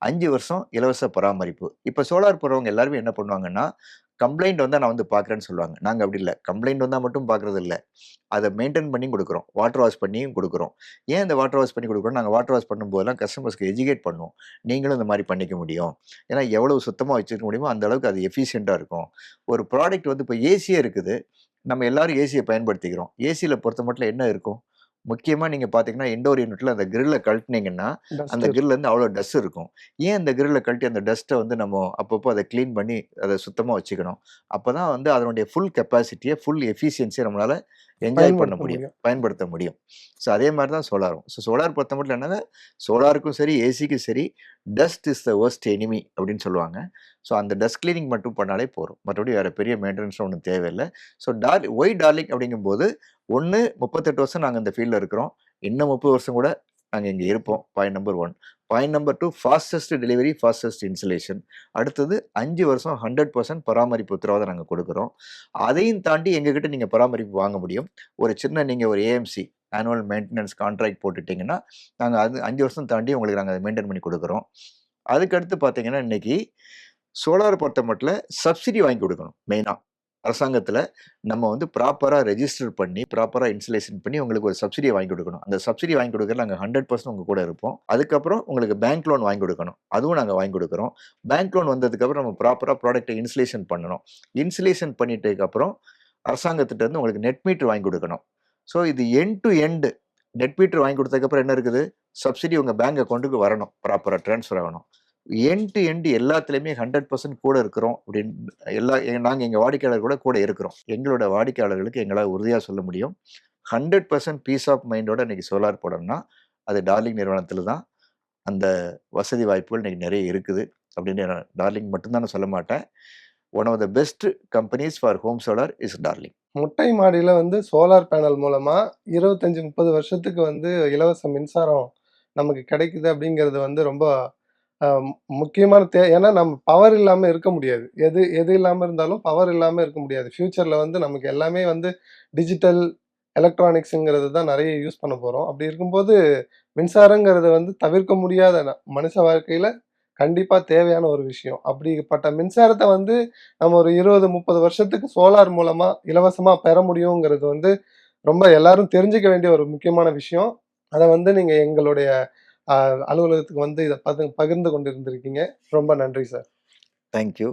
5 வருஷம் இலவச பராமரிப்பு. இப்ப சோலார் போடுறவங்க எல்லாருமே என்ன பண்ணுவாங்கன்னா, கம்ப்ளைண்ட் வந்தா நான் வந்து பார்க்குறேன்னு சொல்லுவாங்க. நாங்க அப்படி இல்ல. கம்ப்ளைண்ட் வந்தா மட்டும் பார்க்குறது இல்ல. அத மெயின்டெயின் பண்ணியும் குடுக்குறோம். வாட்டர் வாஷ் பண்ணியும் குடுக்குறோம். ஏன் இந்த வாட்டர் வாஷ் பண்ணி குடுக்குறோம்? நாங்க வாட்டர் வாஷ் பண்ணும்போதெல்லாம் கஸ்டமர்ஸ்க்கு எஜுகேட் பண்ணுவோம். நீங்களும் இந்த மாரி பண்ணிக்க முடியும். ஏன்னா எவ்வளவு சுத்தமா வச்சுக்க முடியுமோ அந்த அளவுக்கு அது எஃபிஷியன்ட்டா இருக்கும். ஒரு ப்ராடக்ட் வந்து இப்ப ஏசியே இருக்குது. நம்ம எல்லாரும் ஏசிய பயன்படுத்திக்கிறோம். ஏசில பொறுத்தமட்டில என்ன இருக்கும்? முக்கியமா நீங்க பார்த்தீங்கன்னா, இண்டோர் யூனிட்ல அந்த கிரில்ல கழட்டுனீங்கன்னா, டஸ்ட் அந்த கிரில்ல இருந்து அவ்வளோ டஸ்ட் இருக்கும். ஏன் அந்த கிரில்ல கழட்டி அந்த டஸ்ட்ட வந்து நம்ம அப்பப்போ அத கிளீன் பண்ணி அத சுத்தமா வச்சுக்கணும். அப்பதான் வந்து அதனுடைய ஃபுல் கெப்பாசிட்டிய, ஃபுல் எஃபிஷியன்சிய நம்மளால என்ஜாய் பண்ண பயன்படுத்த முடியும். முடியும். பயன்படுத்த முடியும். ஸோ அதே மாரி தான் சோலாரும். ஸோ சோலார் பொறுத்தமட்டில என்னன்னா, சோலாருக்கும் சரி, ஏசிக்கும் சரி, dust is the worst enemy அப்படின்னு சொல்லுவாங்க. ஸோ அந்த டஸ்ட் கிளீனிங் மட்டும் பண்ணாலே போதும். மற்றபடி வேற பெரிய மெயின்டனன்ஸ் ஒண்ணும் தேவையில்ல. ஸோ ஒய் டார்லிங் அப்படிங்கும்போது, 1 38 வருஷம் நாங்க இந்த ஃபீல்ட்ல இருக்கிறோம். இன்னும் 30 வருஷம் கூட நாங்க இங்க இருப்போம். Point number 1. Point number 2 fastest delivery, fastest installation. அடுத்தது 5 வருஷம் 100% பராமரிப்பு உத்தரவாதம் நாங்க குடுக்குறோம். அதையும் தாண்டி எங்ககிட்ட நீங்க பராமரிப்பு வாங்க முடியும். ஒரு சின்ன நீங்க ஒரு ஏஎம்சி ஆனுவல் மெயின்டனன்ஸ் கான்ட்ராக்ட் போட்டுட்டீங்கன்னா, நாங்க அது 5 வருஷம் தாண்டி உங்களுக்கு நாங்க அத மெயின்டெயின் பண்ணி குடுக்குறோம். அதுக்கடுத்து பார்த்தீங்கன்னா, இன்னைக்கு சோலார் பொறுத்தமட்டில சப்சிடி வாங்கி குடுக்கணும் மெயினா. அரசாங்கத்தில நம்ம வந்து ப்ராப்பரா ரெஜிஸ்டர் பண்ணி, ப்ராப்பரா இன்ஸ்டலேஷன் பண்ணி உங்களுக்கு ஒரு சப்சிடிய வாங்கி குடுக்கணும். அந்த சப்சிடி வாங்கி குடுக்கறதுல நாங்க 100% உங்க கூட இருப்போம். அதுக்கப்புறம் உங்களுக்கு பேங்க் லோன் வாங்கி குடுக்கணும். அதுவும் நாங்க வாங்கி குடுக்குறோம். பேங்க் லோன் வந்ததுக்கப்புறம் நம்ம ப்ராப்பரா ப்ராடக்ட்ட இன்ஸ்டலேஷன் பண்ணணும். இன்ஸ்டலேஷன் பண்ணிட்டதுக்கப்புறம் அரசாங்கத்திட்ட இருந்து உங்களுக்கு நெட் மீட்டர் வாங்கி குடுக்கணும். ஸோ இது end to end net metre வாங்கி குடுத்ததுக்கப்புறம் என்ன இருக்குது? சப்சிடி உங்க பேங்க் அக்கவுண்ட்க்கு வரணும். ப்ராப்பரா ட்ரான்ஸ்ஃபர் ஆகணும். எண்ட் டு எண்ட் எல்லாத்துலயுமே 100% கூட இருக்கிறோம் அப்படின்னு நாங்க எங்க வாடிக்கையாளர் கூட இருக்கிறோம். எங்களோட வாடிக்கையாளர்களுக்கு எங்களால உறுதியா சொல்ல முடியும். 100% பீஸ் ஆஃப் மைண்டோட இன்னைக்கு சோலார் போடணும்னா, அது டார்லிங் நிறுவனத்தில தான் அந்த வசதி வாய்ப்புகள் இன்னைக்கு நெறைய இருக்குது. அப்படின்னு நான் டார்லிங் மட்டும் தான் நான் சொல்ல மாட்டேன். One of the best companies for home solar is Darling. மொட்டை மாடியில வந்து சோலார் பேனல் மூலமா 25, 30 வருஷத்துக்கு வந்து இலவச மின்சாரம் நமக்கு கிடைக்குது அப்படிங்கிறது வந்து ரொம்ப அ முக்கியமான ஏன்னா நம்ம பவர் இல்லாம இருக்க முடியாது. எது எது இல்லாம இருந்தாலும் பவர் இல்லாம இருக்க முடியாது. ஃபியூச்சர்ல வந்து நமக்கு எல்லாமே வந்து டிஜிட்டல் எலக்ட்ரானிக்ஸ்ங்கிறது தான் நெறைய யூஸ் பண்ண போறோம். அப்படி இருக்கும்போது மின்சாரங்கிறது வந்து தவிர்க்க முடியாத மனுஷ வாழ்க்கையில கண்டிப்பா தேவையான ஒரு விஷயம். அப்படிப்பட்ட மின்சாரத்த வந்து நம்ம ஒரு 20, 30 வருஷத்துக்கு சோலார் மூலமா இலவசமா பெற முடியுங்கிறது வந்து ரொம்ப எல்லாரும் தெரிஞ்சுக்க வேண்டிய ஒரு முக்கியமான விஷயம். அத வந்து நீங்க எங்களுடைய அ அலுவலகத்துக்கு வந்து இத பகிர்ந்து கொண்டிருந்திருக்கீங்க. ரொம்ப நன்றி சார். Thank you.